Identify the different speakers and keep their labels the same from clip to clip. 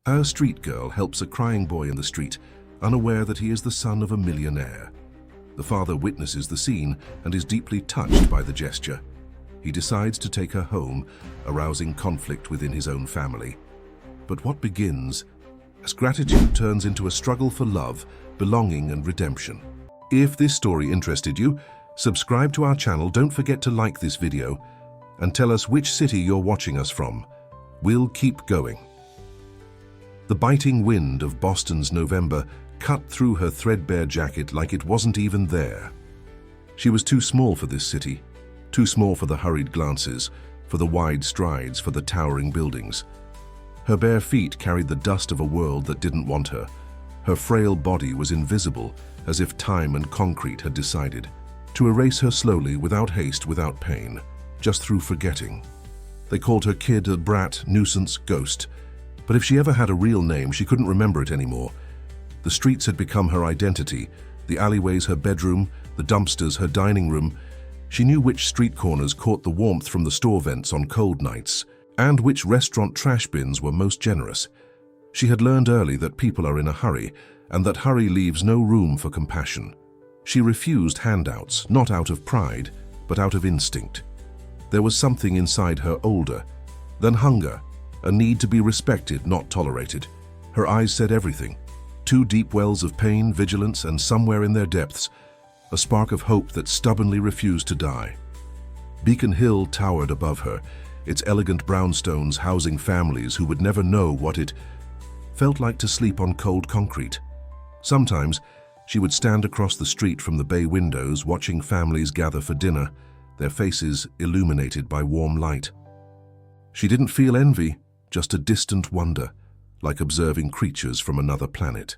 Speaker 1: Our street girl helps a crying boy in the street, unaware that he is the son of a millionaire. The father witnesses the scene and is deeply touched by the gesture. He decides to take her home, arousing conflict within his own family. But what begins as gratitude turns into a struggle for love, belonging, and redemption. If this story interested you, subscribe to our channel, don't forget to like this video, and tell us which city you're watching us from. We'll keep going. The biting wind of Boston's November cut through her threadbare jacket like it wasn't even there. She was too small for this city, too small for the hurried glances, for the wide strides, for the towering buildings. Her bare feet carried the dust of a world that didn't want her. Her frail body was invisible, as if time and concrete had decided to erase her slowly, without haste, without pain, just through forgetting. They called her kid, a brat, nuisance, ghost. But if she ever had a real name, she couldn't remember it anymore. The streets had become her identity, the alleyways her bedroom, the dumpsters her dining room. She knew which street corners caught the warmth from the store vents on cold nights, and which restaurant trash bins were most generous. She had learned early that people are in a hurry, and that hurry leaves no room for compassion. She refused handouts, not out of pride, but out of instinct. There was something inside her older than hunger, a need to be respected, not tolerated. Her eyes said everything. Two deep wells of pain, vigilance, and somewhere in their depths, a spark of hope that stubbornly refused to die. Beacon Hill towered above her, its elegant brownstones housing families who would never know what it felt like to sleep on cold concrete. Sometimes she would stand across the street from the bay windows, watching families gather for dinner, their faces illuminated by warm light. She didn't feel envy, just a distant wonder, like observing creatures from another planet.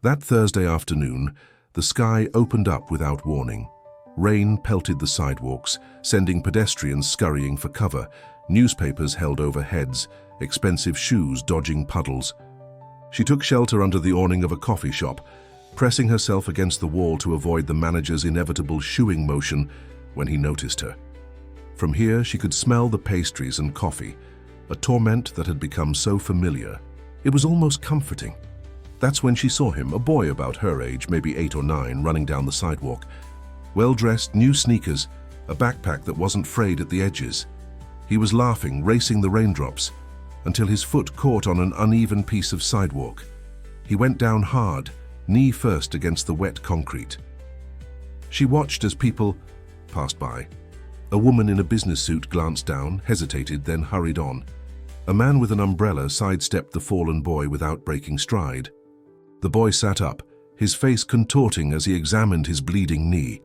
Speaker 1: That Thursday afternoon, the sky opened up without warning. Rain pelted the sidewalks, sending pedestrians scurrying for cover, newspapers held over heads, expensive shoes dodging puddles. She took shelter under the awning of a coffee shop, pressing herself against the wall to avoid the manager's inevitable shooing motion when he noticed her. From here, she could smell the pastries and coffee, a torment that had become so familiar. It was almost comforting. That's when she saw him, a boy about her age, maybe 8 or 9, running down the sidewalk. Well-dressed, new sneakers, a backpack that wasn't frayed at the edges. He was laughing, racing the raindrops, until his foot caught on an uneven piece of sidewalk. He went down hard, knee first against the wet concrete. She watched as people passed by. A woman in a business suit glanced down, hesitated, then hurried on. A man with an umbrella sidestepped the fallen boy without breaking stride. The boy sat up, his face contorting as he examined his bleeding knee.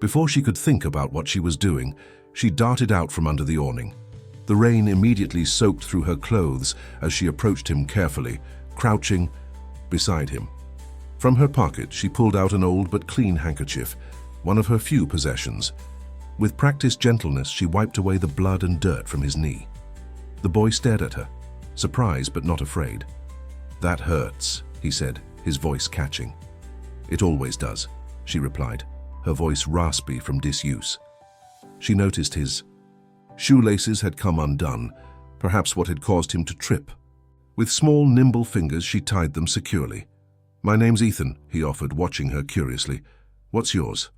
Speaker 1: Before she could think about what she was doing, she darted out from under the awning. The rain immediately soaked through her clothes as she approached him carefully, crouching beside him. From her pocket, she pulled out an old but clean handkerchief, one of her few possessions. With practiced gentleness, she wiped away the blood and dirt from his knee. The boy stared at her, surprised but not afraid. "That hurts," he said, his voice catching. "It always does," she replied, her voice raspy from disuse. She noticed his shoelaces had come undone, perhaps what had caused him to trip. With small, nimble fingers, she tied them securely. "My name's Ethan," he offered, watching her curiously. "What's yours?"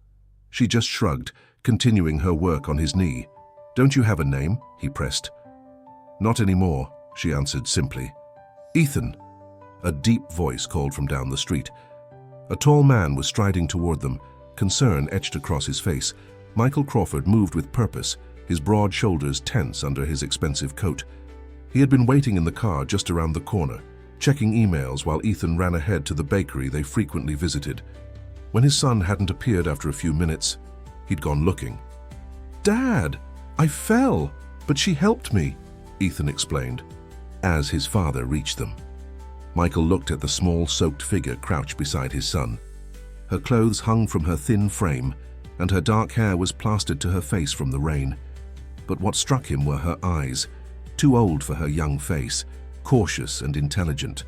Speaker 1: She just shrugged, continuing her work on his knee. "Don't you have a name?" he pressed. "Not anymore," she answered simply. "Ethan!" A deep voice called from down the street. A tall man was striding toward them, concern etched across his face. Michael Crawford moved with purpose, his broad shoulders tense under his expensive coat. He had been waiting in the car just around the corner, checking emails while Ethan ran ahead to the bakery they frequently visited. When his son hadn't appeared after a few minutes, he'd gone looking. "Dad, I fell, but she helped me," Ethan explained, as his father reached them. Michael looked at the small, soaked figure crouched beside his son. Her clothes hung from her thin frame, and her dark hair was plastered to her face from the rain. But what struck him were her eyes, too old for her young face, cautious and intelligent.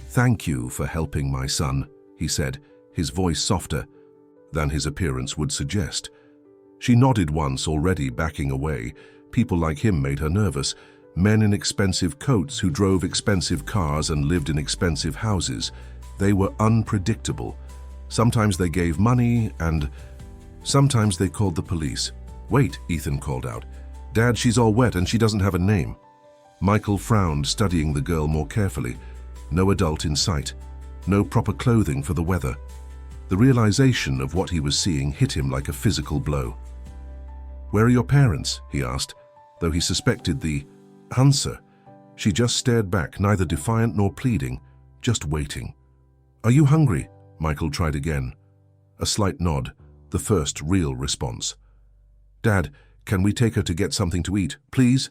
Speaker 1: "Thank you for helping my son," he said, his voice softer than his appearance would suggest. She nodded once, already backing away. People like him made her nervous. Men in expensive coats who drove expensive cars and lived in expensive houses. They were unpredictable. Sometimes they gave money and sometimes they called the police. "Wait," Ethan called out. "Dad, she's all wet and she doesn't have a name." Michael frowned, studying the girl more carefully. No adult in sight. No proper clothing for the weather. The realization of what he was seeing hit him like a physical blow. "Where are your parents?" he asked, though he suspected the answer. She just stared back, neither defiant nor pleading, just waiting. "Are you hungry?" Michael tried again. A slight nod, the first real response. "Dad, can we take her to get something to eat, please?"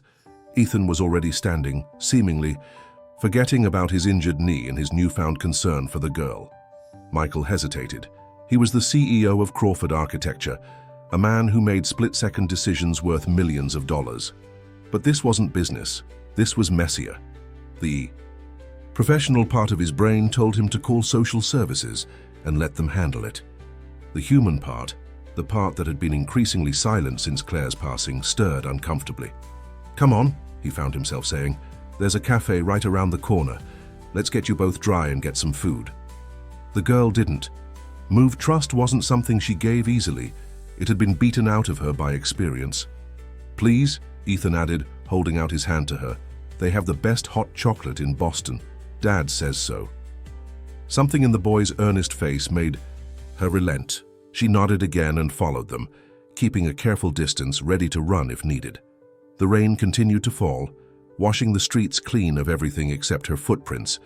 Speaker 1: Ethan was already standing, seemingly forgetting about his injured knee and his newfound concern for the girl. Michael hesitated. He was the CEO of Crawford Architecture, a man who made split-second decisions worth millions of dollars. But this wasn't business. This was messier. The professional part of his brain told him to call social services and let them handle it. The human part, the part that had been increasingly silent since Claire's passing, stirred uncomfortably. "Come on," he found himself saying. "There's a cafe right around the corner. Let's get you both dry and get some food." The girl didn't. Move trust wasn't something she gave easily. It had been beaten out of her by experience. "Please," Ethan added, holding out his hand to her. "They have the best hot chocolate in Boston. Dad says so." Something in the boy's earnest face made her relent. She nodded again and followed them, keeping a careful distance, ready to run if needed. The rain continued to fall, washing the streets clean of everything except her footprints,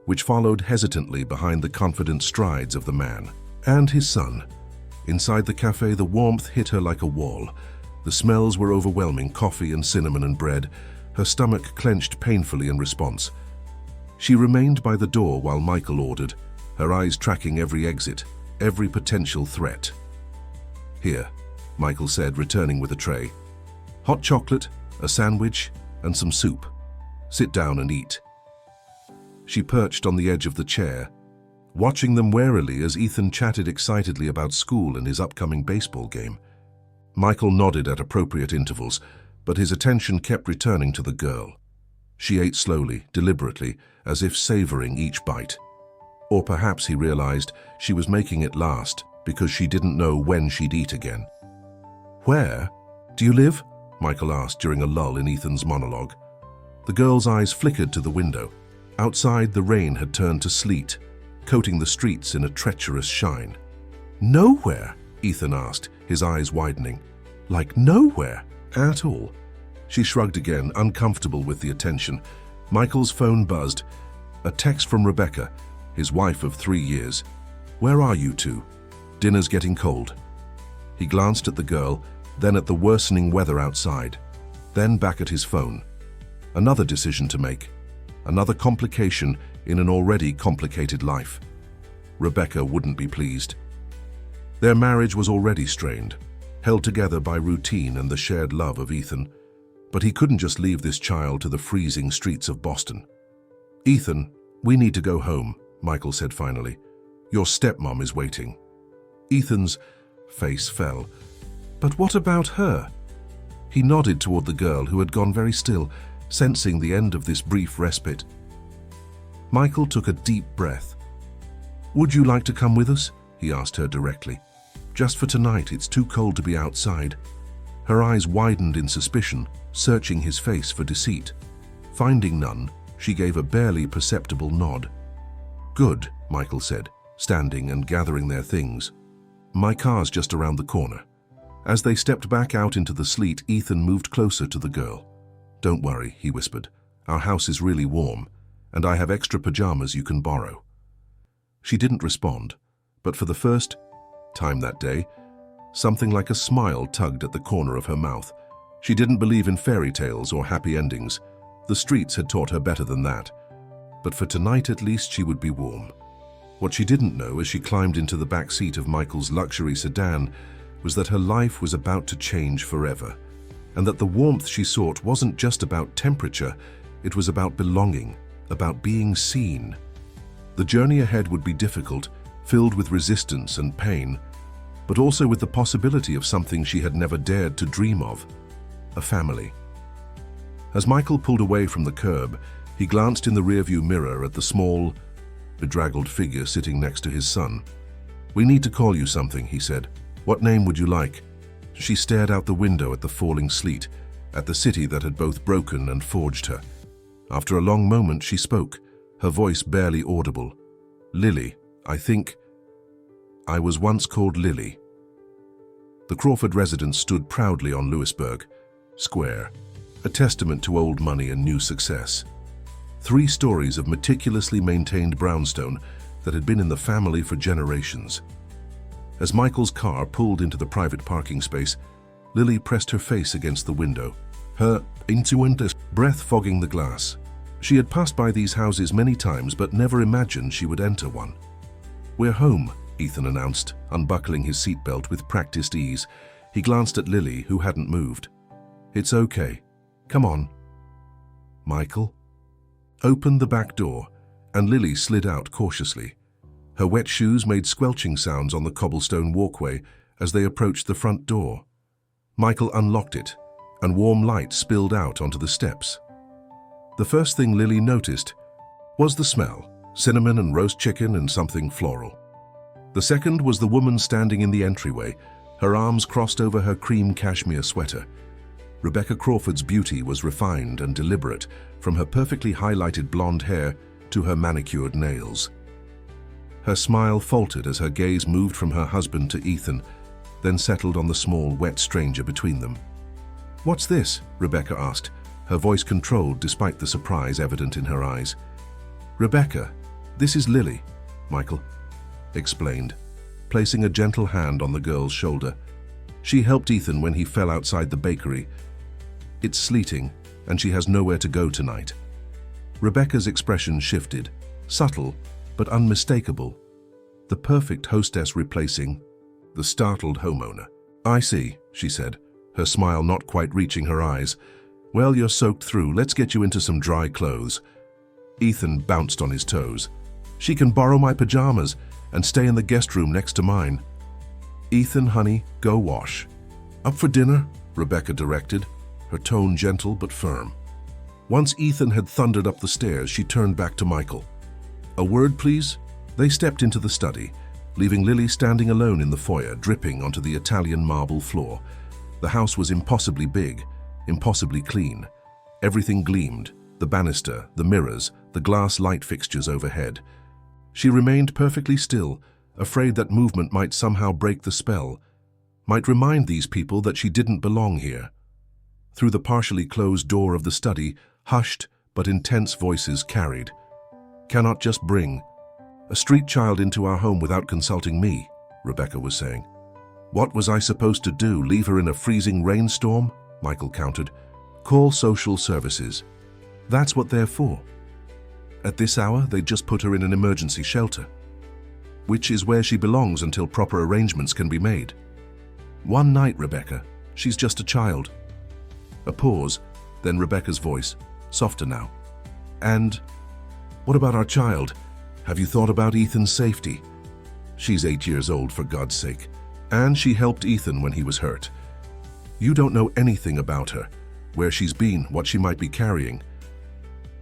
Speaker 1: which followed hesitantly behind the confident strides of the man and his son. Inside the cafe, the warmth hit her like a wall. The smells were overwhelming, coffee and cinnamon and bread. Her stomach clenched painfully in response. She remained by the door while Michael ordered, her eyes tracking every exit, every potential threat. "Here," Michael said, returning with a tray. "Hot chocolate, a sandwich, and some soup. Sit down and eat." She perched on the edge of the chair, watching them warily as Ethan chatted excitedly about school and his upcoming baseball game. Michael nodded at appropriate intervals, but his attention kept returning to the girl. She ate slowly, deliberately, as if savoring each bite. Or perhaps he realized she was making it last because she didn't know when she'd eat again. "Where do you live?" Michael asked during a lull in Ethan's monologue. The girl's eyes flickered to the window. Outside, the rain had turned to sleet, coating the streets in a treacherous shine. "Nowhere?" Ethan asked, his eyes widening. "Like nowhere at all?" She shrugged again, uncomfortable with the attention. Michael's phone buzzed. A text from Rebecca, his wife of 3 years. "Where are you two? Dinner's getting cold." He glanced at the girl, then at the worsening weather outside, then back at his phone. Another decision to make. Another complication in an already complicated life. Rebecca wouldn't be pleased. Their marriage was already strained, held together by routine and the shared love of Ethan. But he couldn't just leave this child to the freezing streets of Boston. "Ethan, we need to go home," Michael said finally. "Your stepmom is waiting." Ethan's face fell. "But what about her?" He nodded toward the girl, who had gone very still, sensing the end of this brief respite. Michael took a deep breath. "Would you like to come with us?" he asked her directly. "Just for tonight, it's too cold to be outside." Her eyes widened in suspicion, searching his face for deceit. Finding none, she gave a barely perceptible nod. "Good," Michael said, standing and gathering their things. "My car's just around the corner." As they stepped back out into the sleet, Ethan moved closer to the girl. "Don't worry," he whispered. "Our house is really warm, and I have extra pajamas you can borrow." She didn't respond, but for the first time that day, something like a smile tugged at the corner of her mouth. She didn't believe in fairy tales or happy endings. The streets had taught her better than that. But for tonight at least she would be warm. What she didn't know as she climbed into the back seat of Michael's luxury sedan was that her life was about to change forever, and that the warmth she sought wasn't just about temperature, it was about belonging, about being seen. The journey ahead would be difficult, filled with resistance and pain, but also with the possibility of something she had never dared to dream of: a family. As Michael pulled away from the curb, he glanced in the rearview mirror at the small, bedraggled figure sitting next to his son. "We need to call you something," he said. "What name would you like?" She stared out the window at the falling sleet, at the city that had both broken and forged her. After a long moment, she spoke, her voice barely audible. "Lily, I think I was once called Lily." The Crawford residence stood proudly on Louisburg Square, a testament to old money and new success. 3 stories of meticulously maintained brownstone that had been in the family for generations. As Michael's car pulled into the private parking space, Lily pressed her face against the window, her intuitive breath fogging the glass. She had passed by these houses many times but never imagined she would enter one. "We're home," Ethan announced, unbuckling his seatbelt with practiced ease. He glanced at Lily, who hadn't moved. "It's okay. Come on." Michael opened the back door, and Lily slid out cautiously. Her wet shoes made squelching sounds on the cobblestone walkway as they approached the front door. Michael unlocked it, and warm light spilled out onto the steps. The first thing Lily noticed was the smell, cinnamon and roast chicken and something floral. The second was the woman standing in the entryway, her arms crossed over her cream cashmere sweater. Rebecca Crawford's beauty was refined and deliberate, from her perfectly highlighted blonde hair to her manicured nails. Her smile faltered as her gaze moved from her husband to Ethan, then settled on the small, wet stranger between them. "What's this?" Rebecca asked, her voice controlled despite the surprise evident in her eyes. "Rebecca, this is Lily," Michael explained, placing a gentle hand on the girl's shoulder. "She helped Ethan when he fell outside the bakery. It's sleeting, and she has nowhere to go tonight." Rebecca's expression shifted, subtle but unmistakable. The perfect hostess replacing the startled homeowner. "I see," she said, her smile not quite reaching her eyes. "Well, you're soaked through. Let's get you into some dry clothes." Ethan bounced on his toes. "She can borrow my pajamas and stay in the guest room next to mine." "Ethan, honey, go wash." "Up for dinner?" Rebecca directed, her tone gentle but firm. Once Ethan had thundered up the stairs, she turned back to Michael. "A word, please?" They stepped into the study, leaving Lily standing alone in the foyer, dripping onto the Italian marble floor. The house was impossibly big, impossibly clean. Everything gleamed, the banister, the mirrors, the glass light fixtures overhead. She remained perfectly still, afraid that movement might somehow break the spell, might remind these people that she didn't belong here. Through the partially closed door of the study, hushed but intense voices carried. "Cannot just bring a street child into our home without consulting me," Rebecca was saying. "What was I supposed to do, leave her in a freezing rainstorm?" Michael countered. "Call social services. That's what they're for. At this hour, they'd just put her in an emergency shelter, which is where she belongs until proper arrangements can be made. One night, Rebecca. She's just a child." A pause, then Rebecca's voice, softer now. "And what about our child? Have you thought about Ethan's safety? She's 8 years old, for God's sake. And she helped Ethan when he was hurt. You don't know anything about her, where she's been, what she might be carrying."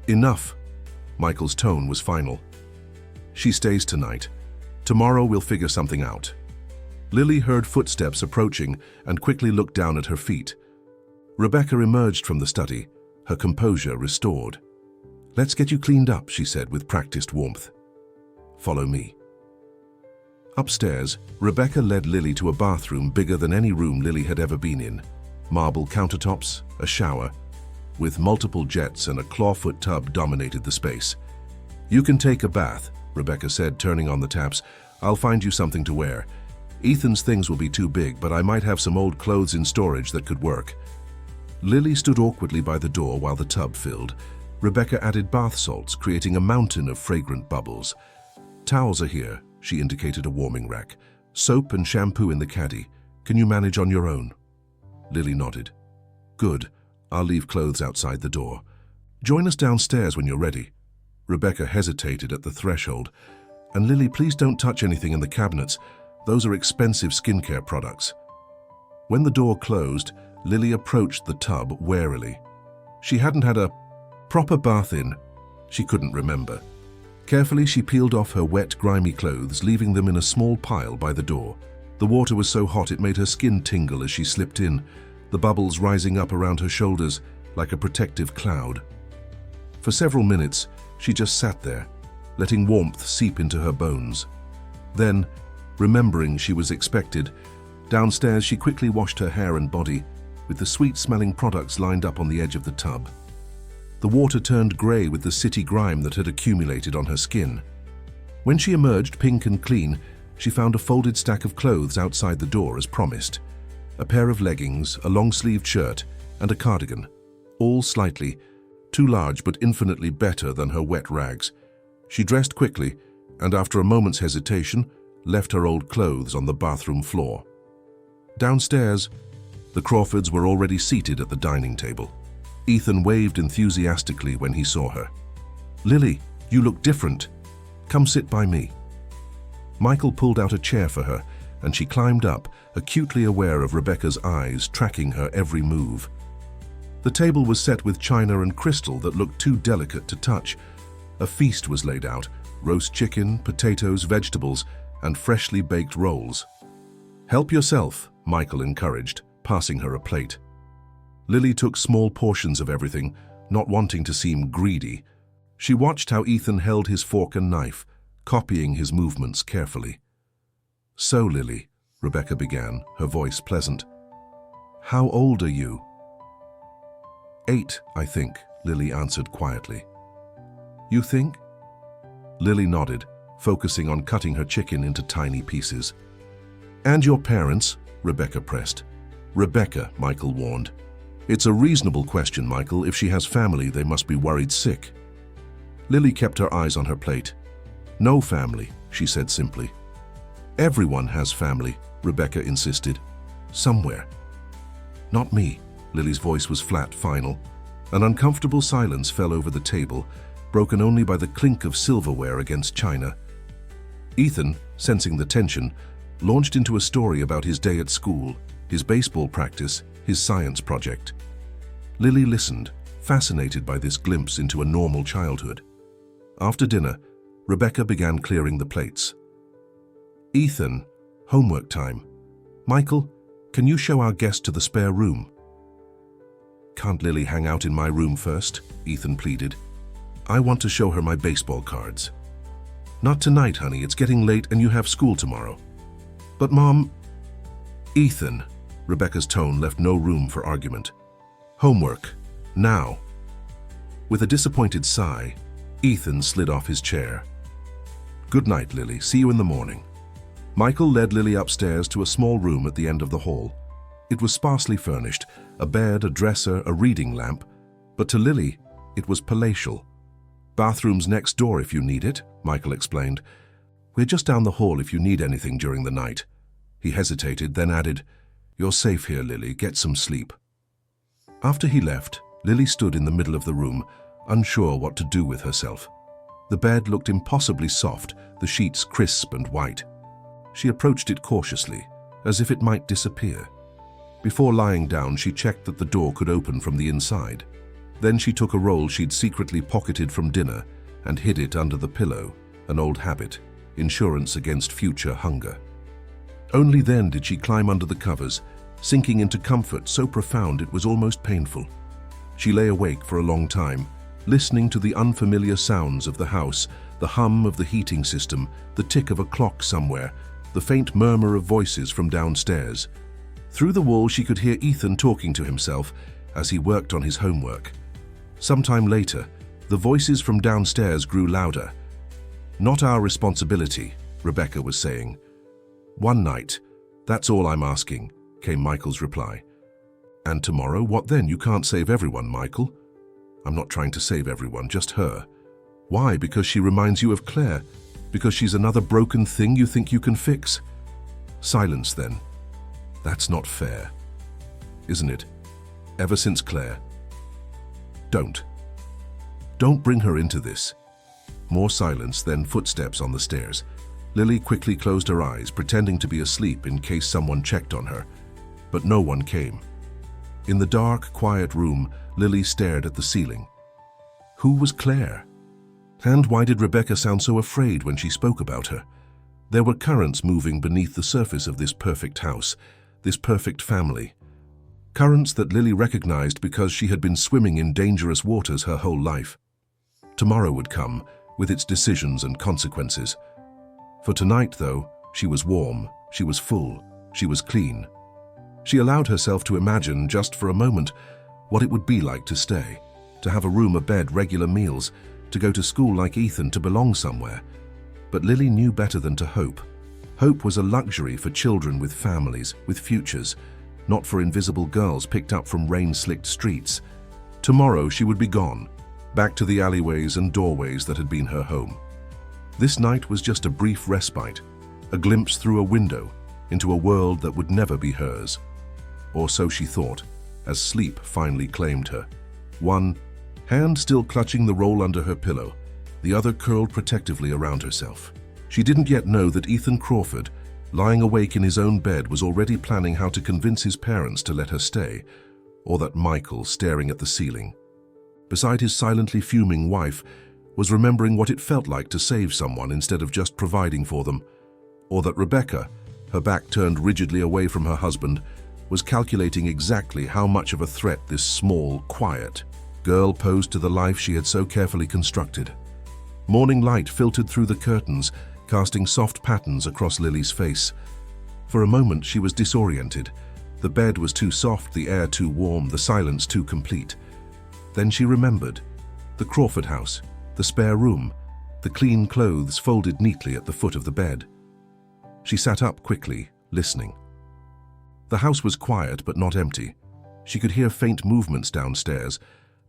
Speaker 1: "Enough." Michael's tone was final. "She stays tonight. Tomorrow we'll figure something out." Lily heard footsteps approaching and quickly looked down at her feet. Rebecca emerged from the study, her composure restored. "Let's get you cleaned up," she said with practiced warmth. "Follow me." Upstairs, Rebecca led Lily to a bathroom bigger than any room Lily had ever been in. Marble countertops, a shower, with multiple jets and a clawfoot tub dominated the space. "You can take a bath," Rebecca said, turning on the taps. "I'll find you something to wear. Ethan's things will be too big, but I might have some old clothes in storage that could work." Lily stood awkwardly by the door while the tub filled. Rebecca added bath salts, creating a mountain of fragrant bubbles. "Towels are here," she indicated a warming rack. "Soap and shampoo in the caddy. Can you manage on your own?" Lily nodded. "Good. I'll leave clothes outside the door. Join us downstairs when you're ready." Rebecca hesitated at the threshold. "And Lily, please don't touch anything in the cabinets. Those are expensive skincare products." When the door closed, Lily approached the tub warily. She hadn't had a proper bath in. She couldn't remember. Carefully, she peeled off her wet, grimy clothes, leaving them in a small pile by the door. The water was so hot it made her skin tingle as she slipped in, the bubbles rising up around her shoulders like a protective cloud. For several minutes, she just sat there, letting warmth seep into her bones. Then, remembering she was expected, downstairs she quickly washed her hair and body, with the sweet-smelling products lined up on the edge of the tub. The water turned grey with the city grime that had accumulated on her skin. When she emerged pink and clean, she found a folded stack of clothes outside the door as promised. A pair of leggings, a long-sleeved shirt, and a cardigan, all slightly too large but infinitely better than her wet rags. She dressed quickly and, after a moment's hesitation, left her old clothes on the bathroom floor. Downstairs, the Crawfords were already seated at the dining table. Ethan waved enthusiastically when he saw her. "Lily, you look different. Come sit by me." Michael pulled out a chair for her, and she climbed up, acutely aware of Rebecca's eyes tracking her every move. The table was set with china and crystal that looked too delicate to touch. A feast was laid out: roast chicken, potatoes, vegetables, and freshly baked rolls. "Help yourself," Michael encouraged, passing her a plate. Lily took small portions of everything, not wanting to seem greedy. She watched how Ethan held his fork and knife, copying his movements carefully. "So, Lily," Rebecca began, her voice pleasant, "how old are you?" 8, I think, Lily answered quietly. "You think?" Lily nodded, focusing on cutting her chicken into tiny pieces. "And your parents?" Rebecca pressed. "Rebecca," Michael warned. "It's a reasonable question, Michael. If she has family, they must be worried sick." Lily kept her eyes on her plate. "No family," she said simply. "Everyone has family," Rebecca insisted. "Somewhere." "Not me." Lily's voice was flat, final. An uncomfortable silence fell over the table, broken only by the clink of silverware against china. Ethan, sensing the tension, launched into a story about his day at school, his baseball practice, his science project. Lily listened, fascinated by this glimpse into a normal childhood. After dinner, Rebecca began clearing the plates. "Ethan, homework time. Michael, can you show our guest to the spare room?" "Can't Lily hang out in my room first?" Ethan pleaded. "I want to show her my baseball cards." "Not tonight, honey. It's getting late and you have school tomorrow." "But Mom..." "Ethan," Rebecca's tone left no room for argument. "Homework. Now." With a disappointed sigh, Ethan slid off his chair. "Good night, Lily. See you in the morning." Michael led Lily upstairs to a small room at the end of the hall. It was sparsely furnished, a bed, a dresser, a reading lamp, but to Lily, it was palatial. "Bathroom's next door if you need it," Michael explained. "We're just down the hall if you need anything during the night." He hesitated, then added, "You're safe here, Lily. Get some sleep." After he left, Lily stood in the middle of the room, unsure what to do with herself. The bed looked impossibly soft, the sheets crisp and white. She approached it cautiously, as if it might disappear. Before lying down, she checked that the door could open from the inside. Then she took a roll she'd secretly pocketed from dinner and hid it under the pillow, an old habit, insurance against future hunger. Only then did she climb under the covers, sinking into comfort so profound it was almost painful. She lay awake for a long time, listening to the unfamiliar sounds of the house, the hum of the heating system, the tick of a clock somewhere, the faint murmur of voices from downstairs. Through the wall she could hear Ethan talking to himself as he worked on his homework. Sometime later, the voices from downstairs grew louder. "Not our responsibility," Rebecca was saying. "One night, that's all I'm asking," came Michael's reply. "And tomorrow, what then? You can't save everyone, Michael." "I'm not trying to save everyone, just her." "Why? Because she reminds you of Claire? Because she's another broken thing you think you can fix?" "Silence, then." "That's not fair, isn't it? Ever since Claire." Don't bring her into this." More silence, then footsteps on the stairs. Lily quickly closed her eyes, pretending to be asleep in case someone checked on her. But no one came. In the dark, quiet room, Lily stared at the ceiling. Who was Claire? And why did Rebecca sound so afraid when she spoke about her? There were currents moving beneath the surface of this perfect house, this perfect family. Currents that Lily recognized because she had been swimming in dangerous waters her whole life. Tomorrow would come, with its decisions and consequences. For tonight, though, she was warm, she was full, she was clean. She allowed herself to imagine, just for a moment, what it would be like to stay, to have a room, a bed, regular meals, to go to school like Ethan, to belong somewhere. But Lily knew better than to hope. Hope was a luxury for children with families, with futures, not for invisible girls picked up from rain-slicked streets. Tomorrow she would be gone, back to the alleyways and doorways that had been her home. This night was just a brief respite, a glimpse through a window into a world that would never be hers. Or so she thought, as sleep finally claimed her. One hand still clutching the roll under her pillow, the other curled protectively around herself. She didn't yet know that Ethan Crawford, lying awake in his own bed, was already planning how to convince his parents to let her stay, or that Michael, staring at the ceiling, beside his silently fuming wife, was remembering what it felt like to save someone instead of just providing for them, or that Rebecca, her back turned rigidly away from her husband, was calculating exactly how much of a threat this small, quiet girl posed to the life she had so carefully constructed. Morning light filtered through the curtains, casting soft patterns across Lily's face. For a moment she was disoriented. The bed was too soft, the air too warm, the silence too complete. Then she remembered. The Crawford house, the spare room, the clean clothes folded neatly at the foot of the bed. She sat up quickly, listening. The house was quiet but not empty. She could hear faint movements downstairs,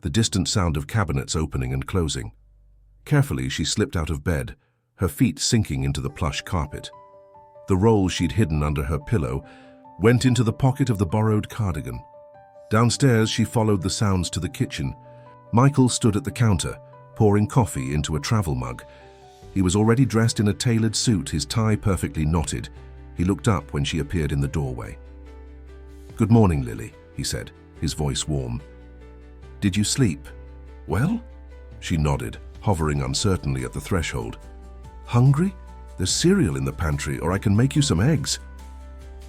Speaker 1: the distant sound of cabinets opening and closing. Carefully she slipped out of bed, her feet sinking into the plush carpet. The roll she'd hidden under her pillow went into the pocket of the borrowed cardigan. Downstairs she followed the sounds to the kitchen. Michael stood at the counter, pouring coffee into a travel mug. He was already dressed in a tailored suit, his tie perfectly knotted. He looked up when she appeared in the doorway. "Good morning, Lily," he said, his voice warm. "Did you sleep well?" She nodded, hovering uncertainly at the threshold. "Hungry? There's cereal in the pantry, or I can make you some eggs."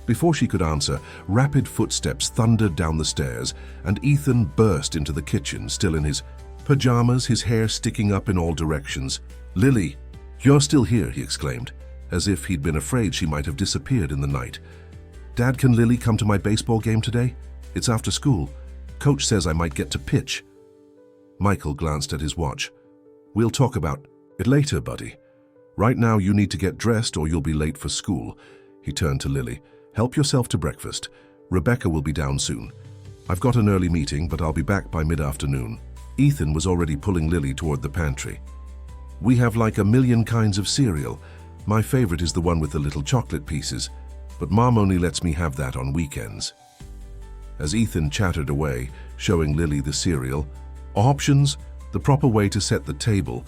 Speaker 1: Before she could answer, rapid footsteps thundered down the stairs, and Ethan burst into the kitchen, still in his pajamas, his hair sticking up in all directions. "Lily, you're still here," he exclaimed, as if he'd been afraid she might have disappeared in the night. "Dad, can Lily come to my baseball game today? It's after school. Coach says I might get to pitch." Michael glanced at his watch. "We'll talk about it later, buddy. Right now you need to get dressed or you'll be late for school." He turned to Lily. "Help yourself to breakfast. Rebecca will be down soon. I've got an early meeting, but I'll be back by mid-afternoon." Ethan was already pulling Lily toward the pantry. "We have like a million kinds of cereal. My favorite is the one with the little chocolate pieces, but Mom only lets me have that on weekends." As Ethan chattered away, showing Lily the cereal, options, the proper way to set the table,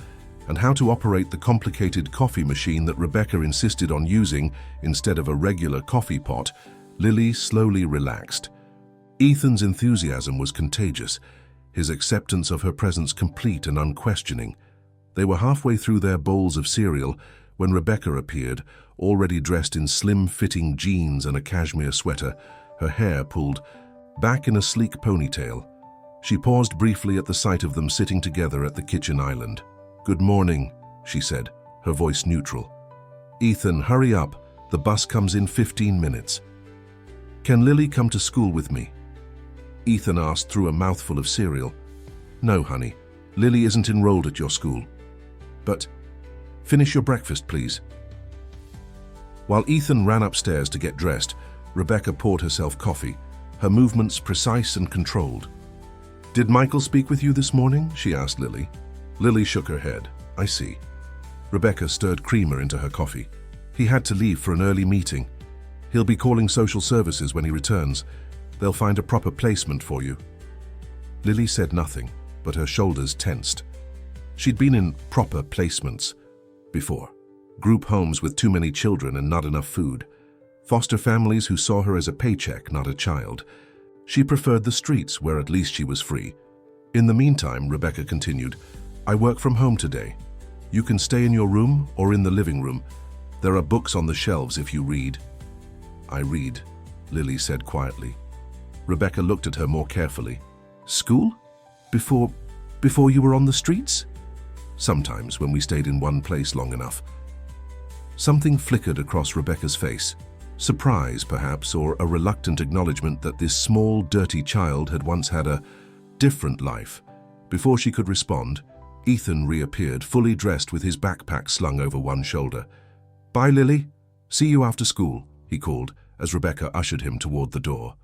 Speaker 1: and how to operate the complicated coffee machine that Rebecca insisted on using instead of a regular coffee pot, Lily slowly relaxed. Ethan's enthusiasm was contagious, his acceptance of her presence complete and unquestioning. They were halfway through their bowls of cereal when Rebecca appeared, already dressed in slim-fitting jeans and a cashmere sweater, her hair pulled back in a sleek ponytail. She paused briefly at the sight of them sitting together at the kitchen island. "Good morning," she said, her voice neutral. "Ethan, hurry up. The bus comes in 15 minutes. Can Lily come to school with me?" Ethan asked through a mouthful of cereal. "No, honey. Lily isn't enrolled at your school. But finish your breakfast, please." While Ethan ran upstairs to get dressed, Rebecca poured herself coffee, her movements precise and controlled. "Did Michael speak with you this morning?" she asked Lily. Lily shook her head. "I see." Rebecca stirred creamer into her coffee. "He had to leave for an early meeting. He'll be calling social services when he returns. They'll find a proper placement for you." Lily said nothing, but her shoulders tensed. She'd been in proper placements before. Group homes with too many children and not enough food. Foster families who saw her as a paycheck, not a child. She preferred the streets where at least she was free. In the meantime, Rebecca continued, I work from home today. You can stay in your room or in the living room. There are books on the shelves if you read. I read, Lily said quietly. Rebecca looked at her more carefully. School? Before you were on the streets? Sometimes when we stayed in one place long enough. Something flickered across Rebecca's face. Surprise, perhaps, or a reluctant acknowledgement that this small, dirty child had once had a different life. Before she could respond, Ethan reappeared, fully dressed with his backpack slung over one shoulder. Bye, Lily. See you after school, he called, as Rebecca ushered him toward the door.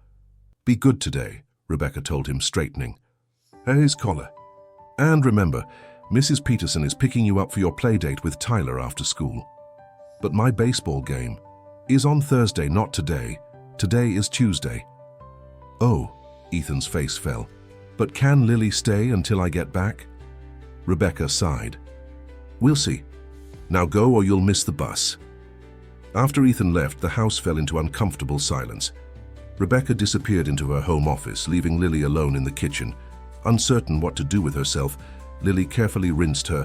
Speaker 1: Be good today, Rebecca told him, straightening his collar. And remember, Mrs. Peterson is picking you up for your play date with Tyler after school. But my baseball game is on Thursday, not today. Today is Tuesday. Oh, Ethan's face fell. But can Lily stay until I get back? Rebecca sighed. We'll see. Now go or you'll miss the bus. After Ethan left, the house fell into uncomfortable silence. Rebecca disappeared into her home office, leaving Lily alone in the kitchen. Uncertain what to do with herself, Lily carefully rinsed her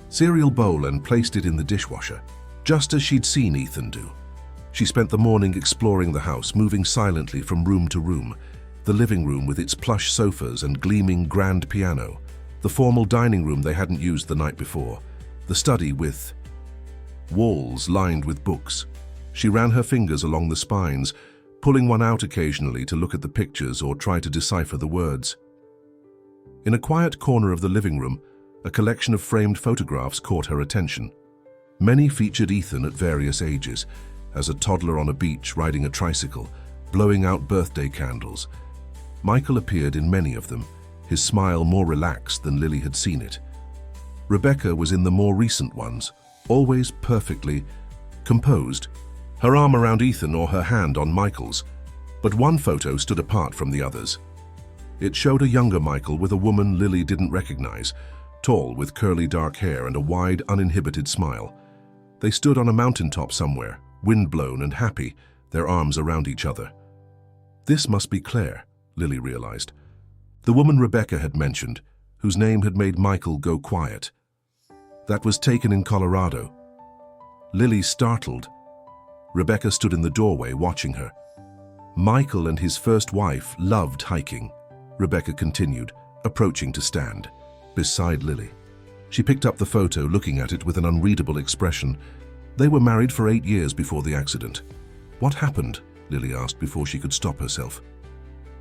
Speaker 1: cereal bowl and placed it in the dishwasher, just as she'd seen Ethan do. She spent the morning exploring the house, moving silently from room to room. The living room with its plush sofas and gleaming grand piano. The formal dining room they hadn't used the night before. The study with walls lined with books. She ran her fingers along the spines, pulling one out occasionally to look at the pictures or try to decipher the words. In a quiet corner of the living room, a collection of framed photographs caught her attention. Many featured Ethan at various ages, as a toddler on a beach riding a tricycle, blowing out birthday candles. Michael appeared in many of them, his smile more relaxed than Lily had seen it. Rebecca was in the more recent ones, always perfectly composed, her arm around Ethan or her hand on Michael's, but one photo stood apart from the others. It showed a younger Michael with a woman Lily didn't recognize, tall with curly dark hair and a wide, uninhibited smile. They stood on a mountaintop somewhere, windblown and happy, their arms around each other. This must be Claire, Lily realized. The woman Rebecca had mentioned, whose name had made Michael go quiet. That was taken in Colorado. Lily startled. Rebecca stood in the doorway watching her. Michael and his first wife loved hiking, Rebecca continued, approaching to stand beside Lily. She picked up the photo, looking at it with an unreadable expression. They were married for 8 years before the accident. What happened? Lily asked before she could stop herself.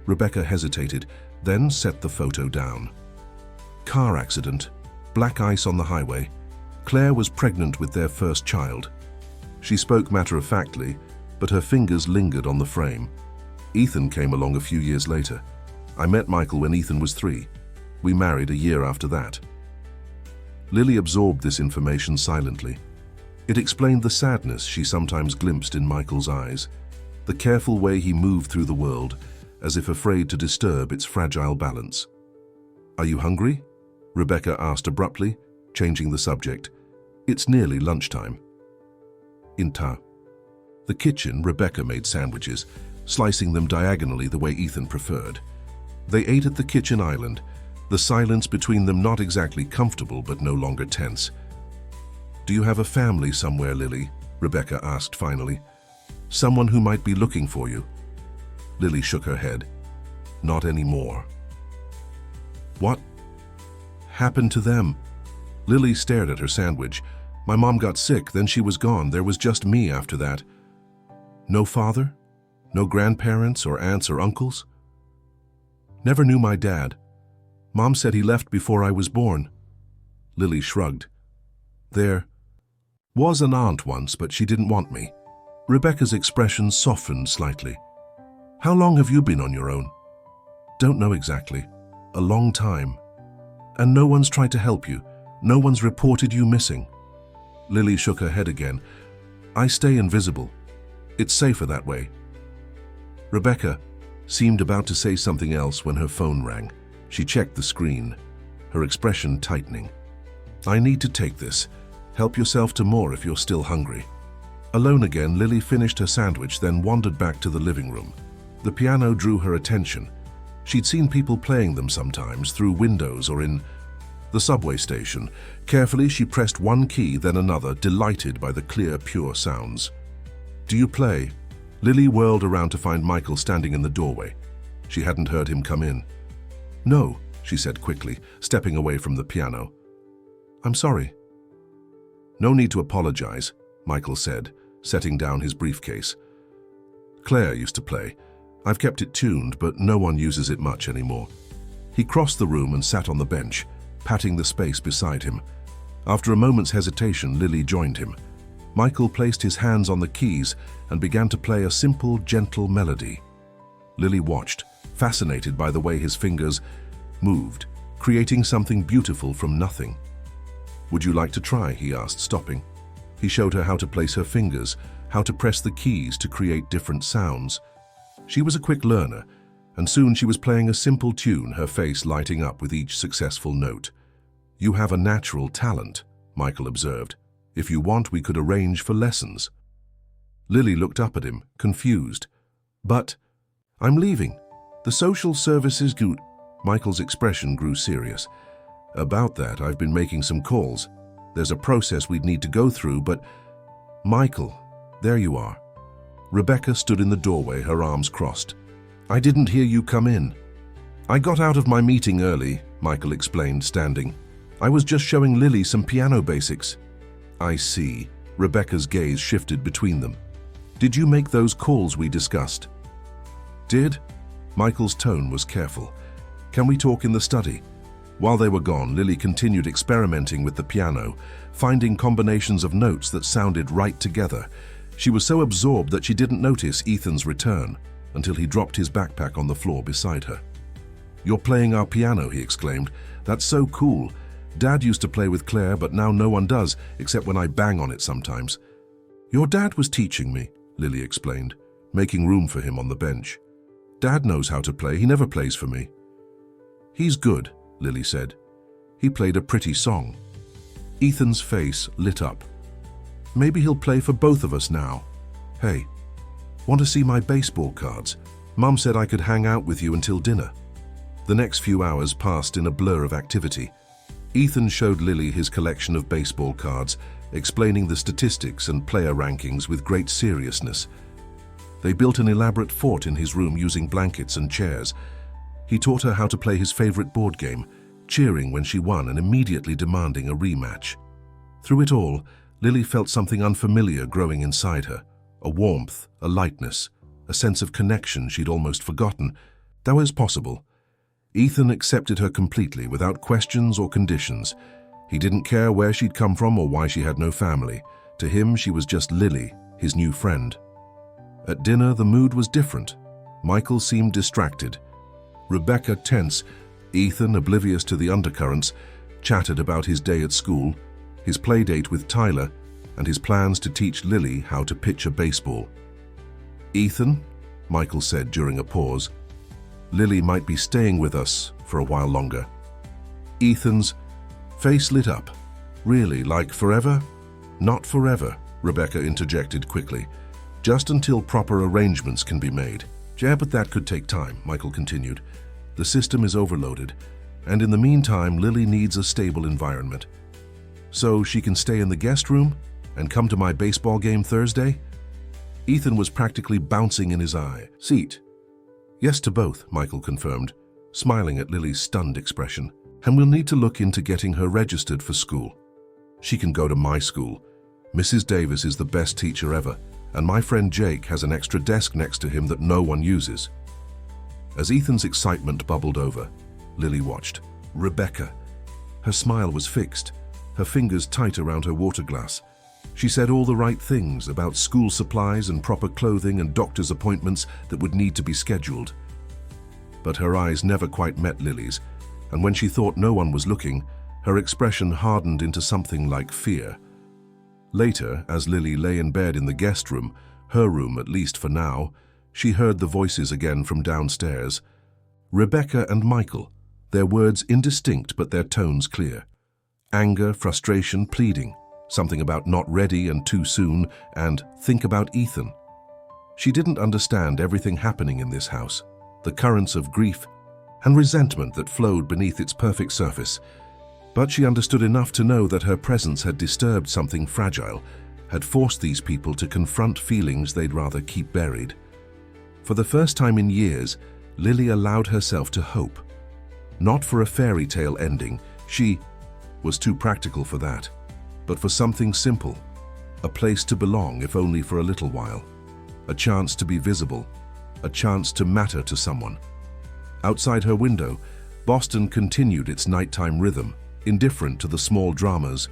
Speaker 1: Rebecca hesitated, then set the photo down. Car accident, black ice on the highway. Claire was pregnant with their first child. She spoke matter-of-factly, but her fingers lingered on the frame. Ethan came along a few years later. I met Michael when Ethan was 3. We married a year after that. Lily absorbed this information silently. It explained the sadness she sometimes glimpsed in Michael's eyes, the careful way he moved through the world, as if afraid to disturb its fragile balance. Are you hungry? Rebecca asked abruptly, changing the subject. It's nearly lunchtime. The kitchen, Rebecca made sandwiches, slicing them diagonally the way Ethan preferred. They ate at the kitchen island, the silence between them not exactly comfortable but no longer tense. Do you have a family somewhere, Lily? Rebecca asked finally. Someone who might be looking for you? Lily shook her head. Not anymore. What happened to them? Lily stared at her sandwich. My mom got sick, then she was gone. There was just me after that. No father? No grandparents or aunts or uncles? Never knew my dad. Mom said he left before I was born. Lily shrugged. There was an aunt once, but she didn't want me. Rebecca's expression softened slightly. How long have you been on your own? Don't know exactly. A long time. And no one's tried to help you? No one's reported you missing? Lily shook her head again. I stay invisible. It's safer that way. Rebecca seemed about to say something else when her phone rang. She checked the screen, her expression tightening. I need to take this. Help yourself to more if you're still hungry. Alone again, Lily finished her sandwich, then wandered back to the living room. The piano drew her attention, She'd seen people playing them sometimes through windows or in the subway station. Carefully, she pressed one key, then another, delighted by the clear, pure sounds. "Do you play?" Lily whirled around to find Michael standing in the doorway. She hadn't heard him come in. "No," she said quickly, stepping away from the piano. "I'm sorry." "No need to apologize," Michael said, setting down his briefcase. "Claire used to play. I've kept it tuned, but no one uses it much anymore." He crossed the room and sat on the bench, patting the space beside him. After a moment's hesitation, Lily joined him. Michael placed his hands on the keys and began to play a simple, gentle melody. Lily watched, fascinated by the way his fingers moved, creating something beautiful from nothing. "Would you like to try?" he asked, stopping. He showed her how to place her fingers, how to press the keys to create different sounds. She was a quick learner, and soon she was playing a simple tune, her face lighting up with each successful note. "You have a natural talent," Michael observed. "If you want, we could arrange for lessons." Lily looked up at him, confused. "But I'm leaving. The social services good." Michael's expression grew serious. "About that, I've been making some calls. There's a process we'd need to go through, but—" "Michael, there you are." Rebecca stood in the doorway, her arms crossed. "I didn't hear you come in." "I got out of my meeting early," Michael explained, standing. "I was just showing Lily some piano basics." "I see." Rebecca's gaze shifted between them. "Did you make those calls we discussed?" "Did?" Michael's tone was careful. "Can we talk in the study?" While they were gone, Lily continued experimenting with the piano, finding combinations of notes that sounded right together. She was so absorbed that she didn't notice Ethan's return until he dropped his backpack on the floor beside her. "You're playing our piano," he exclaimed. "That's so cool. Dad used to play with Claire, but now no one does, except when I bang on it sometimes." "Your dad was teaching me," Lily explained, making room for him on the bench. "Dad knows how to play. He never plays for me." "He's good," Lily said. "He played a pretty song." Ethan's face lit up. "Maybe he'll play for both of us now. Hey, want to see my baseball cards? Mum said I could hang out with you until dinner." The next few hours passed in a blur of activity. Ethan showed Lily his collection of baseball cards, explaining the statistics and player rankings with great seriousness. They built an elaborate fort in his room using blankets and chairs. He taught her how to play his favorite board game, cheering when she won and immediately demanding a rematch. Through it all, Lily felt something unfamiliar growing inside her, a warmth, a lightness, a sense of connection she'd almost forgotten. That was possible. Ethan accepted her completely, without questions or conditions. He didn't care where she'd come from or why she had no family. To him, she was just Lily, his new friend. At dinner, the mood was different. Michael seemed distracted. Rebecca tense. Ethan, oblivious to the undercurrents, chatted about his day at school, his playdate with Tyler, and his plans to teach Lily how to pitch a baseball. "Ethan," Michael said during a pause, "Lily might be staying with us for a while longer." Ethan's face lit up. "Really, like forever?" "Not forever," Rebecca interjected quickly. "Just until proper arrangements can be made." "Yeah, but that could take time," Michael continued. "The system is overloaded, and in the meantime, Lily needs a stable environment. So she can stay in the guest room and come to my baseball game Thursday?" Ethan was practically bouncing in his seat. "Yes to both," Michael confirmed, smiling at Lily's stunned expression. "And we'll need to look into getting her registered for school. She can go to my school. Mrs. Davis is the best teacher ever, and my friend Jake has an extra desk next to him that no one uses." As Ethan's excitement bubbled over, Lily watched. Rebecca. Her smile was fixed, her fingers tight around her water glass. She said all the right things about school supplies and proper clothing and doctor's appointments that would need to be scheduled. But her eyes never quite met Lily's, and when she thought no one was looking, her expression hardened into something like fear. Later, as Lily lay in bed in the guest room, her room at least for now, she heard the voices again from downstairs. Rebecca and Michael, their words indistinct but their tones clear. Anger, frustration, pleading. Something about not ready and too soon, and think about Ethan. She didn't understand everything happening in this house, the currents of grief, and resentment that flowed beneath its perfect surface. But she understood enough to know that her presence had disturbed something fragile, had forced these people to confront feelings they'd rather keep buried. For the first time in years, Lily allowed herself to hope. Not for a fairy tale ending, she was too practical for that, but for something simple, a place to belong if only for a little while, a chance to be visible, a chance to matter to someone. Outside her window, Boston continued its nighttime rhythm, indifferent to the small dramas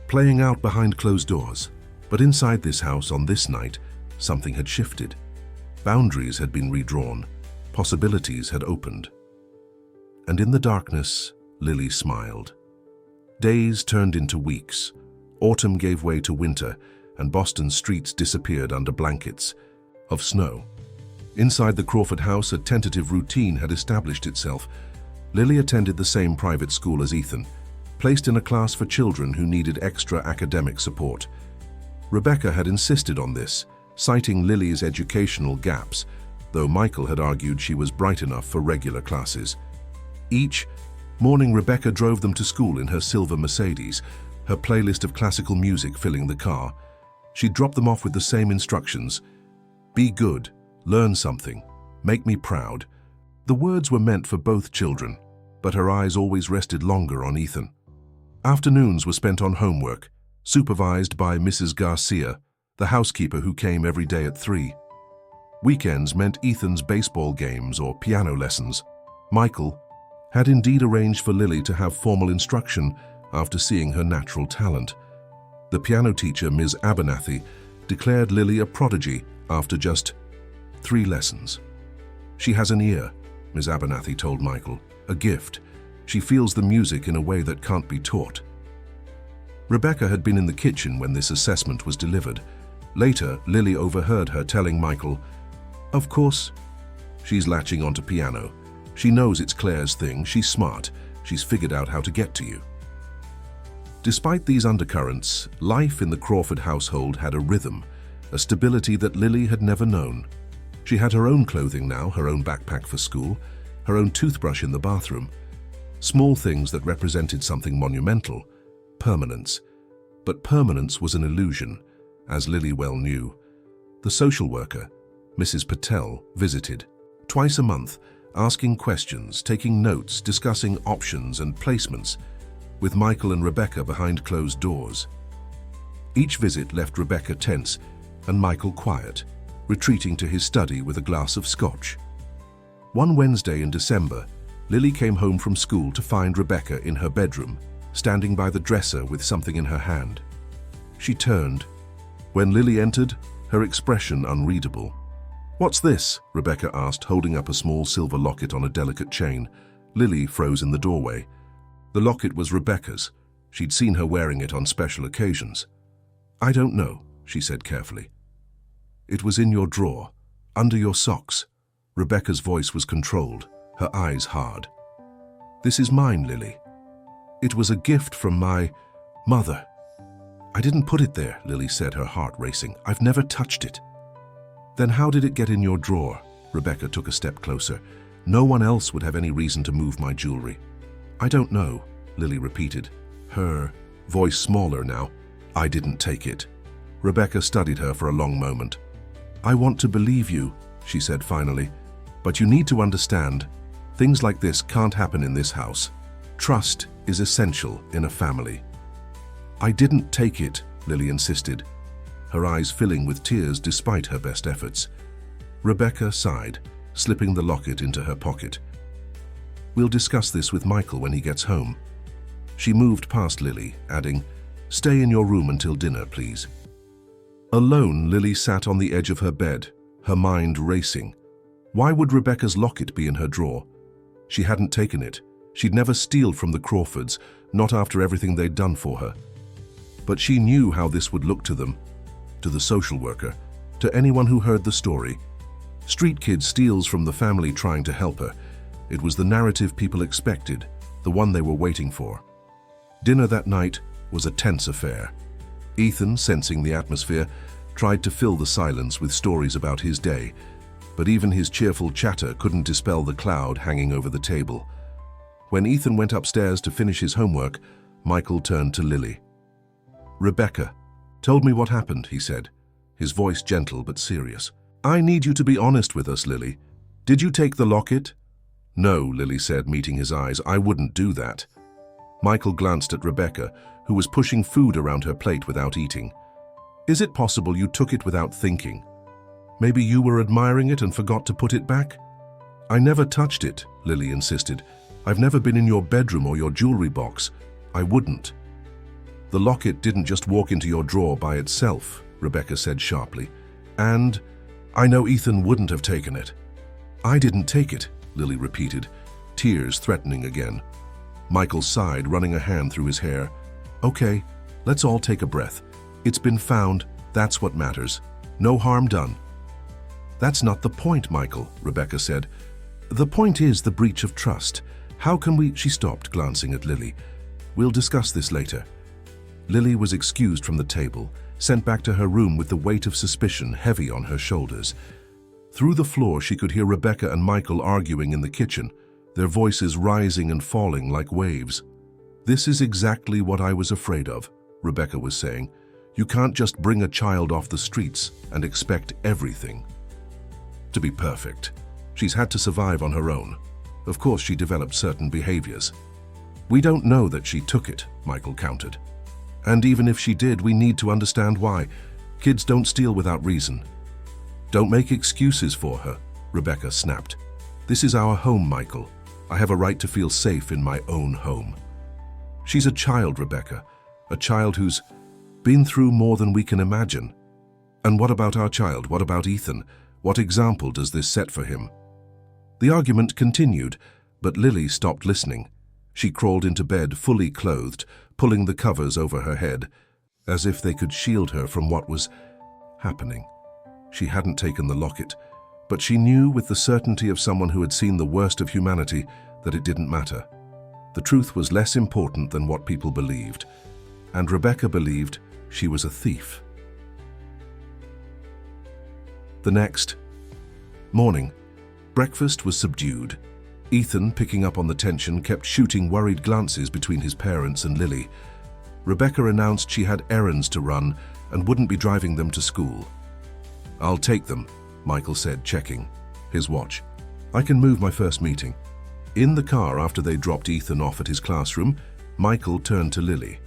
Speaker 1: playing out behind closed doors. But inside this house on this night, something had shifted. Boundaries had been redrawn, possibilities had opened. And in the darkness, Lily smiled. Days turned into weeks. Autumn gave way to winter, and Boston's streets disappeared under blankets of snow. Inside the Crawford house, a tentative routine had established itself. Lily attended the same private school as Ethan, placed in a class for children who needed extra academic support. Rebecca had insisted on this, citing Lily's educational gaps, though Michael had argued she was bright enough for regular classes. Each morning, Rebecca drove them to school in her silver Mercedes, her playlist of classical music filling the car. She dropped them off with the same instructions: be good, learn something, make me proud. The words were meant for both children, but her eyes always rested longer on Ethan. Afternoons were spent on homework, supervised by Mrs. Garcia, the housekeeper who came every day at 3. Weekends meant Ethan's baseball games or piano lessons. Michael had indeed arranged for Lily to have formal instruction after seeing her natural talent. The piano teacher, Ms. Abernathy, declared Lily a prodigy after just 3 lessons. She has an ear, Ms. Abernathy told Michael, a gift. She feels the music in a way that can't be taught. Rebecca had been in the kitchen when this assessment was delivered. Later, Lily overheard her telling Michael, "Of course, she's latching onto piano. She knows it's Claire's thing, she's smart, she's figured out how to get to you." Despite these undercurrents, life in the Crawford household had a rhythm, a stability that Lily had never known. She had her own clothing now, her own backpack for school, her own toothbrush in the bathroom. Small things that represented something monumental, permanence. But permanence was an illusion, as Lily well knew. The social worker, Mrs. Patel, visited twice a month, asking questions, taking notes, discussing options and placements, with Michael and Rebecca behind closed doors. Each visit left Rebecca tense and Michael quiet, retreating to his study with a glass of scotch. One Wednesday in December, Lily came home from school to find Rebecca in her bedroom, standing by the dresser with something in her hand. She turned. When Lily entered, her expression unreadable. "What's this?" Rebecca asked, holding up a small silver locket on a delicate chain. Lily froze in the doorway. The locket was Rebecca's. She'd seen her wearing it on special occasions. "I don't know," she said carefully. "It was in your drawer, under your socks." Rebecca's voice was controlled, her eyes hard. "This is mine, Lily. It was a gift from my mother." "I didn't put it there," Lily said, her heart racing. "I've never touched it." "Then how did it get in your drawer?" Rebecca took a step closer. "No one else would have any reason to move my jewelry." "I don't know," Lily repeated, her voice smaller now. "I didn't take it." Rebecca studied her for a long moment. "I want to believe you," she said finally, "but you need to understand, things like this can't happen in this house. Trust is essential in a family." "I didn't take it," Lily insisted, her eyes filling with tears despite her best efforts. Rebecca sighed, slipping the locket into her pocket. "We'll discuss this with Michael when he gets home." She moved past Lily, adding, "Stay in your room until dinner, please." Alone, Lily sat on the edge of her bed, her mind racing. Why would Rebecca's locket be in her drawer? She hadn't taken it. She'd never steal from the Crawfords, not after everything they'd done for her. But she knew how this would look to them, to the social worker, to anyone who heard the story. Street kid steals from the family trying to help her. It was the narrative people expected, the one they were waiting for. Dinner that night was a tense affair. Ethan, sensing the atmosphere, tried to fill the silence with stories about his day. but even his cheerful chatter couldn't dispel the cloud hanging over the table. When Ethan went upstairs to finish his homework, Michael turned to Lily. "Rebecca told me what happened," he said, his voice gentle but serious. "I need you to be honest with us, Lily. Did you take the locket?" "No," Lily said, meeting his eyes. "I wouldn't do that." Michael glanced at Rebecca, who was pushing food around her plate without eating. "Is it possible you took it without thinking? Maybe you were admiring it and forgot to put it back?" "I never touched it," Lily insisted. "I've never been in your bedroom or your jewelry box. I wouldn't." "The locket didn't just walk into your drawer by itself," Rebecca said sharply. "And I know Ethan wouldn't have taken it." "I didn't take it," Lily repeated, tears threatening again. Michael sighed, running a hand through his hair. "Okay, let's all take a breath. It's been found, that's what matters. No harm done." "That's not the point, Michael," Rebecca said. "The point is the breach of trust. How can we—" She stopped, glancing at Lily. "We'll discuss this later." Lily was excused from the table, sent back to her room with the weight of suspicion heavy on her shoulders. Through the floor she could hear Rebecca and Michael arguing in the kitchen, their voices rising and falling like waves. "This is exactly what I was afraid of," Rebecca was saying. "You can't just bring a child off the streets and expect everything to be perfect. She's had to survive on her own. Of course she developed certain behaviors." "We don't know that she took it," Michael countered. "And even if she did, we need to understand why. Kids don't steal without reason." "Don't make excuses for her," Rebecca snapped. "This is our home, Michael. I have a right to feel safe in my own home." "She's a child, Rebecca. A child who's been through more than we can imagine." "And what about our child? What about Ethan? What example does this set for him?" The argument continued, but Lily stopped listening. She crawled into bed, fully clothed, pulling the covers over her head, as if they could shield her from what was happening. She hadn't taken the locket, but she knew with the certainty of someone who had seen the worst of humanity that it didn't matter. The truth was less important than what people believed, and Rebecca believed she was a thief. The next morning, breakfast was subdued. Ethan, picking up on the tension, kept shooting worried glances between his parents and Lily. Rebecca announced she had errands to run and wouldn't be driving them to school. "I'll take them," Michael said, checking his watch. "I can move my first meeting." In the car, after they dropped Ethan off at his classroom, Michael turned to Lily.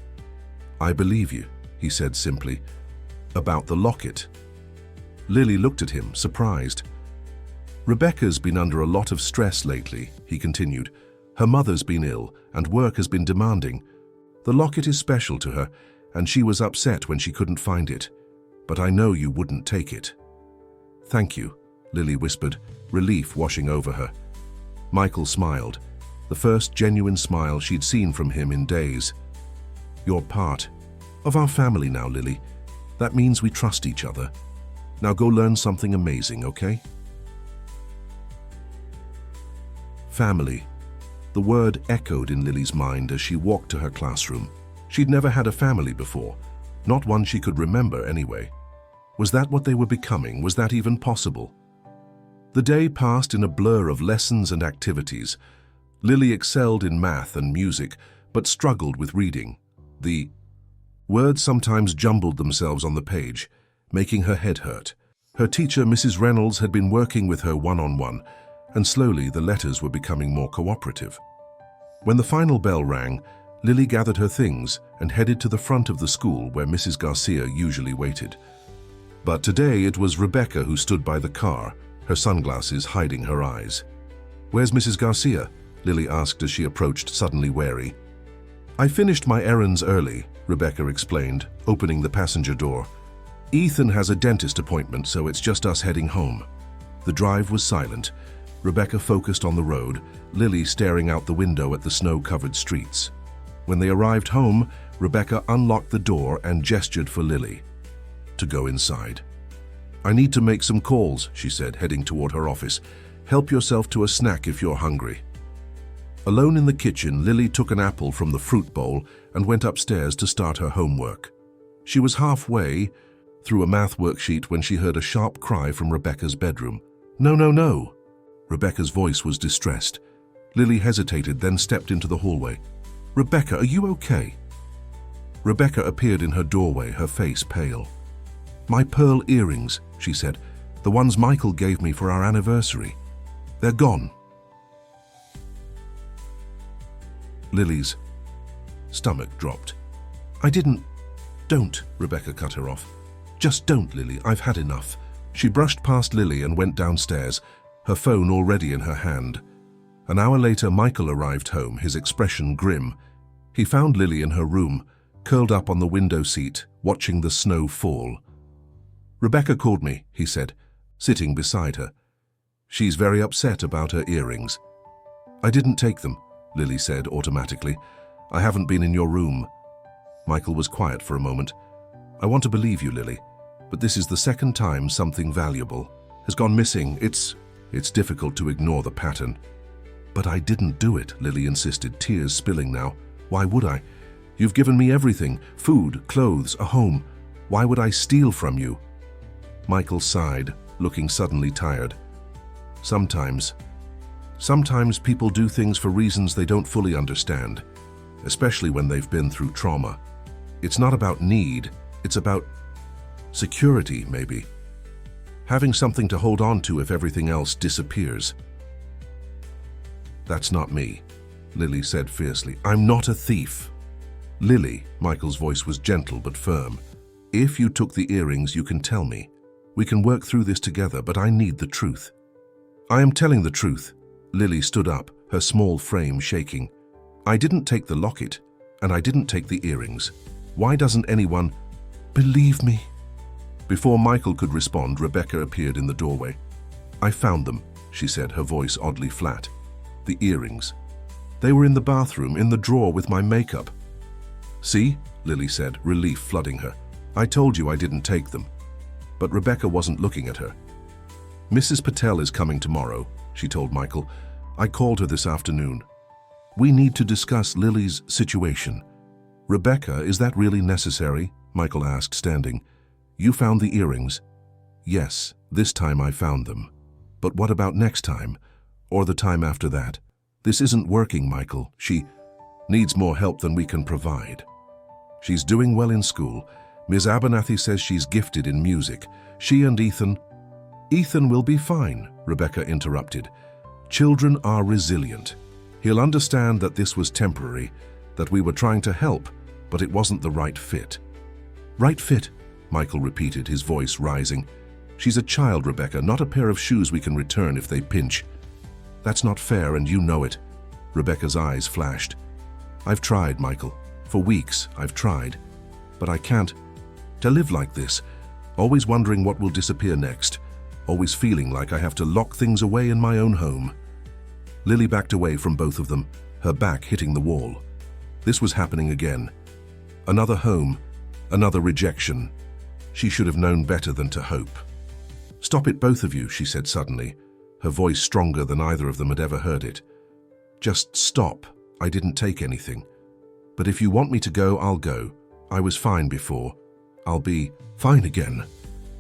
Speaker 1: "I believe you," he said simply. "About the locket." Lily looked at him, surprised. "Rebecca's been under a lot of stress lately," he continued. "Her mother's been ill, and work has been demanding. The locket is special to her, and she was upset when she couldn't find it. But I know you wouldn't take it." "Thank you," Lily whispered, relief washing over her. Michael smiled, the first genuine smile she'd seen from him in days. "You're part of our family now, Lily. That means we trust each other. Now go learn something amazing, okay?" Family. The word echoed in Lily's mind as she walked to her classroom. She'd never had a family before, not one she could remember anyway. Was that what they were becoming? Was that even possible? The day passed in a blur of lessons and activities. Lily excelled in math and music, but struggled with reading. The words sometimes jumbled themselves on the page, making her head hurt. Her teacher, Mrs. Reynolds, had been working with her one-on-one, and slowly the letters were becoming more cooperative. When the final bell rang, Lily gathered her things and headed to the front of the school where Mrs. Garcia usually waited. But today it was Rebecca who stood by the car, her sunglasses hiding her eyes. "Where's Mrs. Garcia?" Lily asked as she approached, suddenly wary. "I finished my errands early," Rebecca explained, opening the passenger door. "Ethan has a dentist appointment, so it's just us heading home." The drive was silent. Rebecca focused on the road, Lily staring out the window at the snow-covered streets. When they arrived home, Rebecca unlocked the door and gestured for Lily to go inside. "I need to make some calls," she said, heading toward her office. "Help yourself to a snack if you're hungry." Alone in the kitchen, Lily took an apple from the fruit bowl and went upstairs to start her homework. She was halfway through a math worksheet when she heard a sharp cry from Rebecca's bedroom. No, no, no. Rebecca's voice was distressed. Lily hesitated, then stepped into the hallway. Rebecca, are you okay? Rebecca appeared in her doorway, her face pale. My pearl earrings, she said. The ones Michael gave me for our anniversary. They're gone. Lily's stomach dropped. Don't, Rebecca cut her off. Just don't, Lily, I've had enough. She brushed past Lily and went downstairs, her phone already in her hand. An hour later, Michael arrived home, his expression grim. He found Lily in her room, curled up on the window seat, watching the snow fall. Rebecca called me, he said, sitting beside her. She's very upset about her earrings. I didn't take them, Lily said automatically. I haven't been in your room. Michael was quiet for a moment. I want to believe you, Lily, but this is the second time something valuable has gone missing. It's difficult to ignore the pattern. But I didn't do it, Lily insisted, tears spilling now. Why would I? You've given me everything, food, clothes, a home. Why would I steal from you? Michael sighed, looking suddenly tired. Sometimes people do things for reasons they don't fully understand, especially when they've been through trauma. It's not about need, it's about security, maybe. Having something to hold on to if everything else disappears. That's not me, Lily said fiercely. I'm not a thief. Lily, Michael's voice was gentle but firm. If you took the earrings, you can tell me. We can work through this together, but I need the truth. I am telling the truth. Lily stood up, her small frame shaking. I didn't take the locket, and I didn't take the earrings. Why doesn't anyone believe me? Before Michael could respond, Rebecca appeared in the doorway. I found them, she said, her voice oddly flat. The earrings. They were in the bathroom, in the drawer with my makeup. See, Lily said, relief flooding her. I told you I didn't take them. But Rebecca wasn't looking at her. Mrs. Patel is coming tomorrow, she told Michael. I called her this afternoon. We need to discuss Lily's situation. Rebecca, is that really necessary? Michael asked, standing. You found the earrings? Yes, this time I found them. But what about next time? Or the time after that? This isn't working, Michael. She needs more help than we can provide. She's doing well in school. Ms. Abernathy says she's gifted in music. She and Ethan will be fine, Rebecca interrupted. Children are resilient. He'll understand that this was temporary, that we were trying to help, but it wasn't the right fit. Right fit, Michael repeated, his voice rising. She's a child, Rebecca, not a pair of shoes we can return if they pinch. That's not fair, and you know it. Rebecca's eyes flashed. I've tried, Michael. For weeks, I've tried. But I can't. To live like this, always wondering what will disappear next, always feeling like I have to lock things away in my own home. Lily backed away from both of them, her back hitting the wall. This was happening again. Another home, another rejection. She should have known better than to hope. Stop it, both of you, she said suddenly, her voice stronger than either of them had ever heard it. Just stop. I didn't take anything. But if you want me to go, I'll go. I was fine before. I'll be fine again.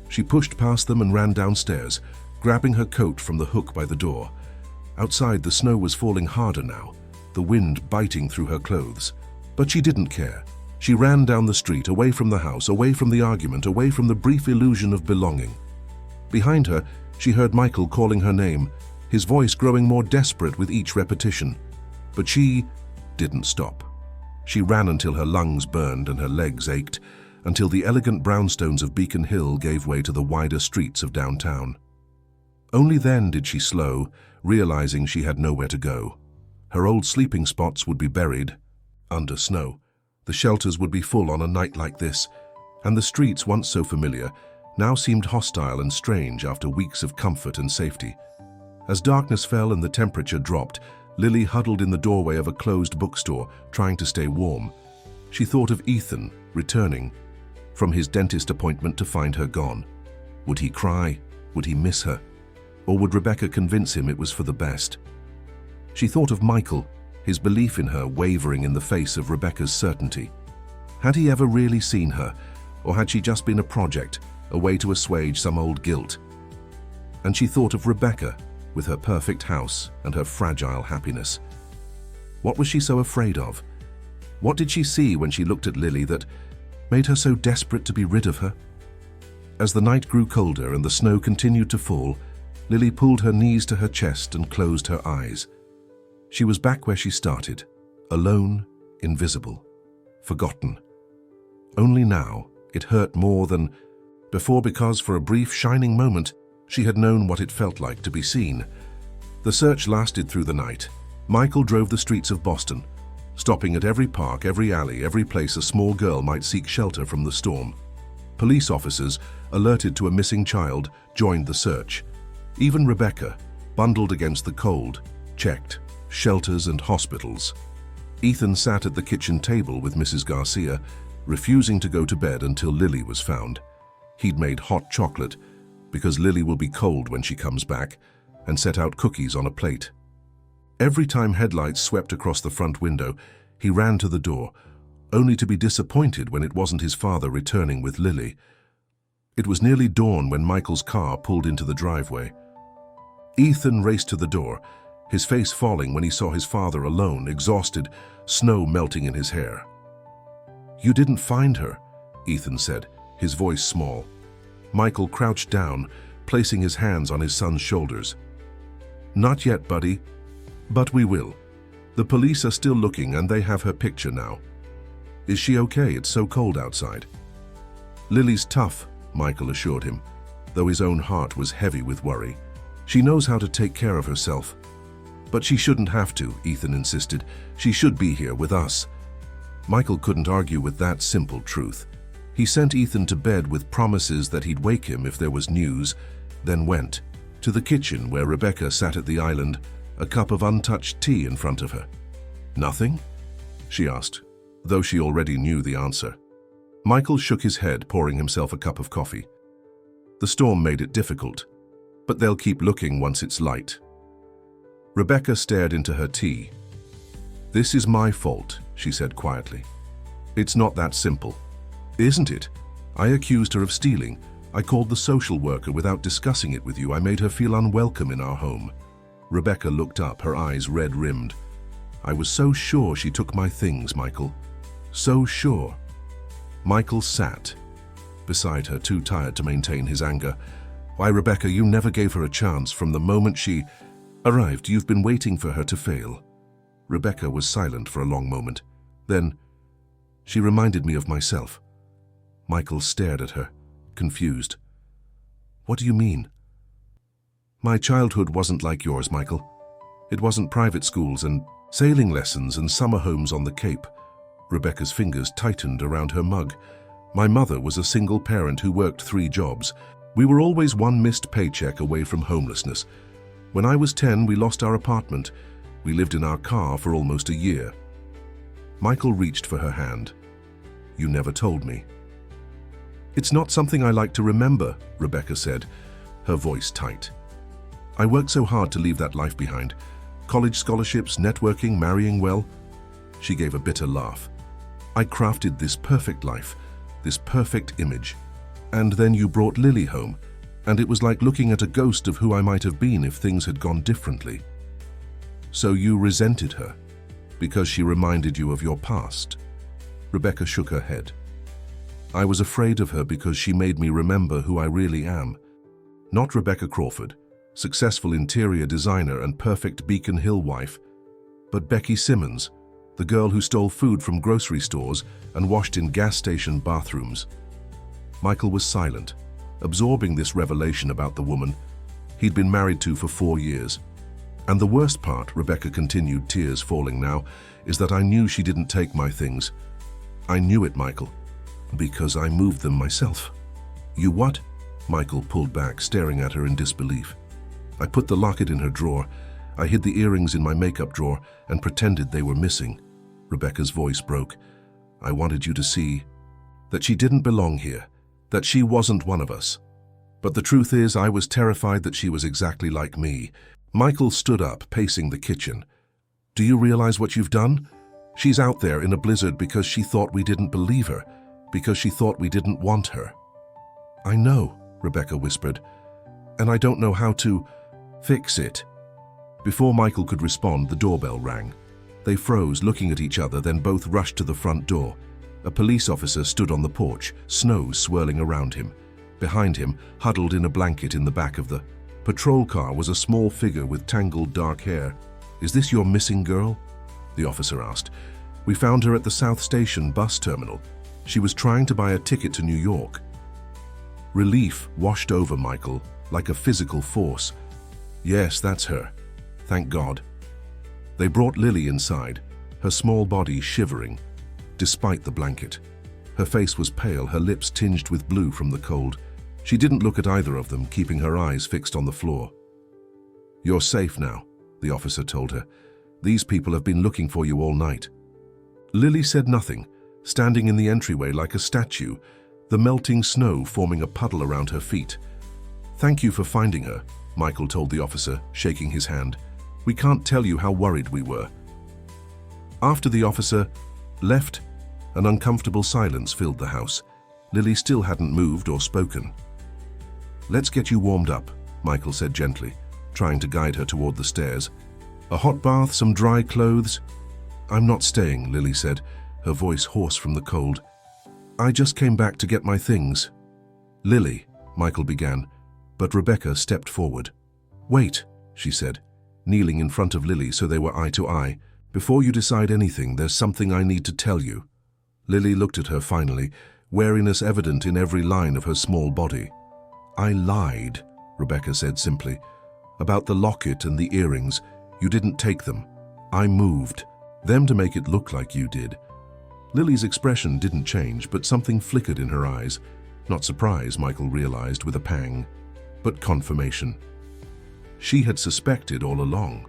Speaker 1: She pushed past them and ran downstairs, grabbing her coat from the hook by the door. Outside, the snow was falling harder now, the wind biting through her clothes. But she didn't care. She ran down the street, away from the house, away from the argument, away from the brief illusion of belonging. Behind her, she heard Michael calling her name, his voice growing more desperate with each repetition. But she didn't stop. She ran until her lungs burned and her legs ached, until the elegant brownstones of Beacon Hill gave way to the wider streets of downtown. Only then did she slow, realizing she had nowhere to go. Her old sleeping spots would be buried under snow. The shelters would be full on a night like this, and the streets, once so familiar, now seemed hostile and strange after weeks of comfort and safety. As darkness fell and the temperature dropped, Lily huddled in the doorway of a closed bookstore, trying to stay warm. She thought of Ethan returning from his dentist appointment to find her gone. Would he cry? Would he miss her? Or would Rebecca convince him it was for the best? She thought of Michael, his belief in her wavering in the face of Rebecca's certainty. Had he ever really seen her, or had she just been a project, a way to assuage some old guilt? and she thought of Rebecca with her perfect house and her fragile happiness. What was she so afraid of? What did she see when she looked at Lily that made her so desperate to be rid of her? As the night grew colder and the snow continued to fall, Lily pulled her knees to her chest and closed her eyes. She was back where she started, alone, invisible, forgotten. Only now it hurt more than before, because for a brief, shining moment, she had known what it felt like to be seen. The search lasted through the night. Michael drove the streets of Boston, stopping at every park, every alley, every place a small girl might seek shelter from the storm. Police officers, alerted to a missing child, joined the search. Even Rebecca, bundled against the cold, checked shelters and hospitals. Ethan sat at the kitchen table with Mrs. Garcia, refusing to go to bed until Lily was found. He'd made hot chocolate, because Lily will be cold when she comes back, and set out cookies on a plate. Every time headlights swept across the front window, he ran to the door, only to be disappointed when it wasn't his father returning with Lily. It was nearly dawn when Michael's car pulled into the driveway. Ethan raced to the door, his face falling when he saw his father alone, exhausted, snow melting in his hair. "You didn't find her," Ethan said, his voice small. Michael crouched down, placing his hands on his son's shoulders. "Not yet, buddy. But we will. The police are still looking and they have her picture now. Is she okay? It's so cold outside." "Lily's tough," Michael assured him, though his own heart was heavy with worry. "She knows how to take care of herself." "But she shouldn't have to," Ethan insisted. "She should be here with us." Michael couldn't argue with that simple truth. He sent Ethan to bed with promises that he'd wake him if there was news, then went to the kitchen where Rebecca sat at the island, a cup of untouched tea in front of her. "Nothing?" she asked, though she already knew the answer. Michael shook his head, pouring himself a cup of coffee. "The storm made it difficult, but they'll keep looking once it's light." Rebecca stared into her tea. "This is my fault," she said quietly. "It's not that simple." "Isn't it? I accused her of stealing. I called the social worker without discussing it with you. I made her feel unwelcome in our home." Rebecca looked up, her eyes red-rimmed. "I was so sure she took my things, Michael. So sure." Michael sat beside her, too tired to maintain his anger. "Why, Rebecca, you never gave her a chance from the moment she arrived. You've been waiting for her to fail." Rebecca was silent for a long moment. Then, "She reminded me of myself." Michael stared at her, confused. "What do you mean?" "My childhood wasn't like yours, Michael. It wasn't private schools and sailing lessons and summer homes on the Cape." Rebecca's fingers tightened around her mug. "My mother was a single parent who worked 3 jobs. We were always one missed paycheck away from homelessness. When I was 10, we lost our apartment. We lived in our car for almost a year." Michael reached for her hand. "You never told me." "It's not something I like to remember," Rebecca said, her voice tight. "I worked so hard to leave that life behind. College scholarships, networking, marrying well." She gave a bitter laugh. "I crafted this perfect life, this perfect image. And then you brought Lily home, and it was like looking at a ghost of who I might have been if things had gone differently." "So you resented her because she reminded you of your past?" Rebecca shook her head. "I was afraid of her because she made me remember who I really am. Not Rebecca Crawford, successful interior designer and perfect Beacon Hill wife, but Becky Simmons, the girl who stole food from grocery stores and washed in gas station bathrooms." Michael was silent, absorbing this revelation about the woman he'd been married to for 4 years. "And the worst part," Rebecca continued, tears falling now, "is that I knew she didn't take my things. I knew it, Michael, because I moved them myself." "You what?" Michael pulled back, staring at her in disbelief. "I put the locket in her drawer. I hid the earrings in my makeup drawer and pretended they were missing." Rebecca's voice broke. "I wanted you to see that she didn't belong here, that she wasn't one of us. But the truth is, I was terrified that she was exactly like me." Michael stood up, pacing the kitchen. "Do you realize what you've done? She's out there in a blizzard because she thought we didn't believe her, because she thought we didn't want her." "I know," Rebecca whispered. and I don't know how to fix it." Before Michael could respond, the doorbell rang. They froze, looking at each other, then both rushed to the front door. A police officer stood on the porch, snow swirling around him. Behind him, huddled in a blanket in the back of the patrol car, was a small figure with tangled dark hair. "Is this your missing girl?" the officer asked. "We found her at the South Station bus terminal. She was trying to buy a ticket to New York." Relief washed over Michael like a physical force. "Yes, that's her. Thank God." They brought Lily inside, her small body shivering, despite the blanket. Her face was pale, her lips tinged with blue from the cold. She didn't look at either of them, keeping her eyes fixed on the floor. "You're safe now," the officer told her. "These people have been looking for you all night." Lily said nothing, standing in the entryway like a statue, the melting snow forming a puddle around her feet. "Thank you for finding her," Michael told the officer, shaking his hand. "We can't tell you how worried we were." After the officer left, an uncomfortable silence filled the house. Lily still hadn't moved or spoken. "Let's get you warmed up," Michael said gently, trying to guide her toward the stairs. "A hot bath, some dry clothes?" "I'm not staying," Lily said, her voice hoarse from the cold. "I just came back to get my things." "Lily," Michael began, but Rebecca stepped forward. "Wait," she said, kneeling in front of Lily so they were eye to eye. "Before you decide anything, there's something I need to tell you." Lily looked at her finally, wariness evident in every line of her small body. "I lied," Rebecca said simply. "About the locket and the earrings. You didn't take them. I moved them to make it look like you did." Lily's expression didn't change, but something flickered in her eyes. Not surprise, Michael realized with a pang, but confirmation. She had suspected all along.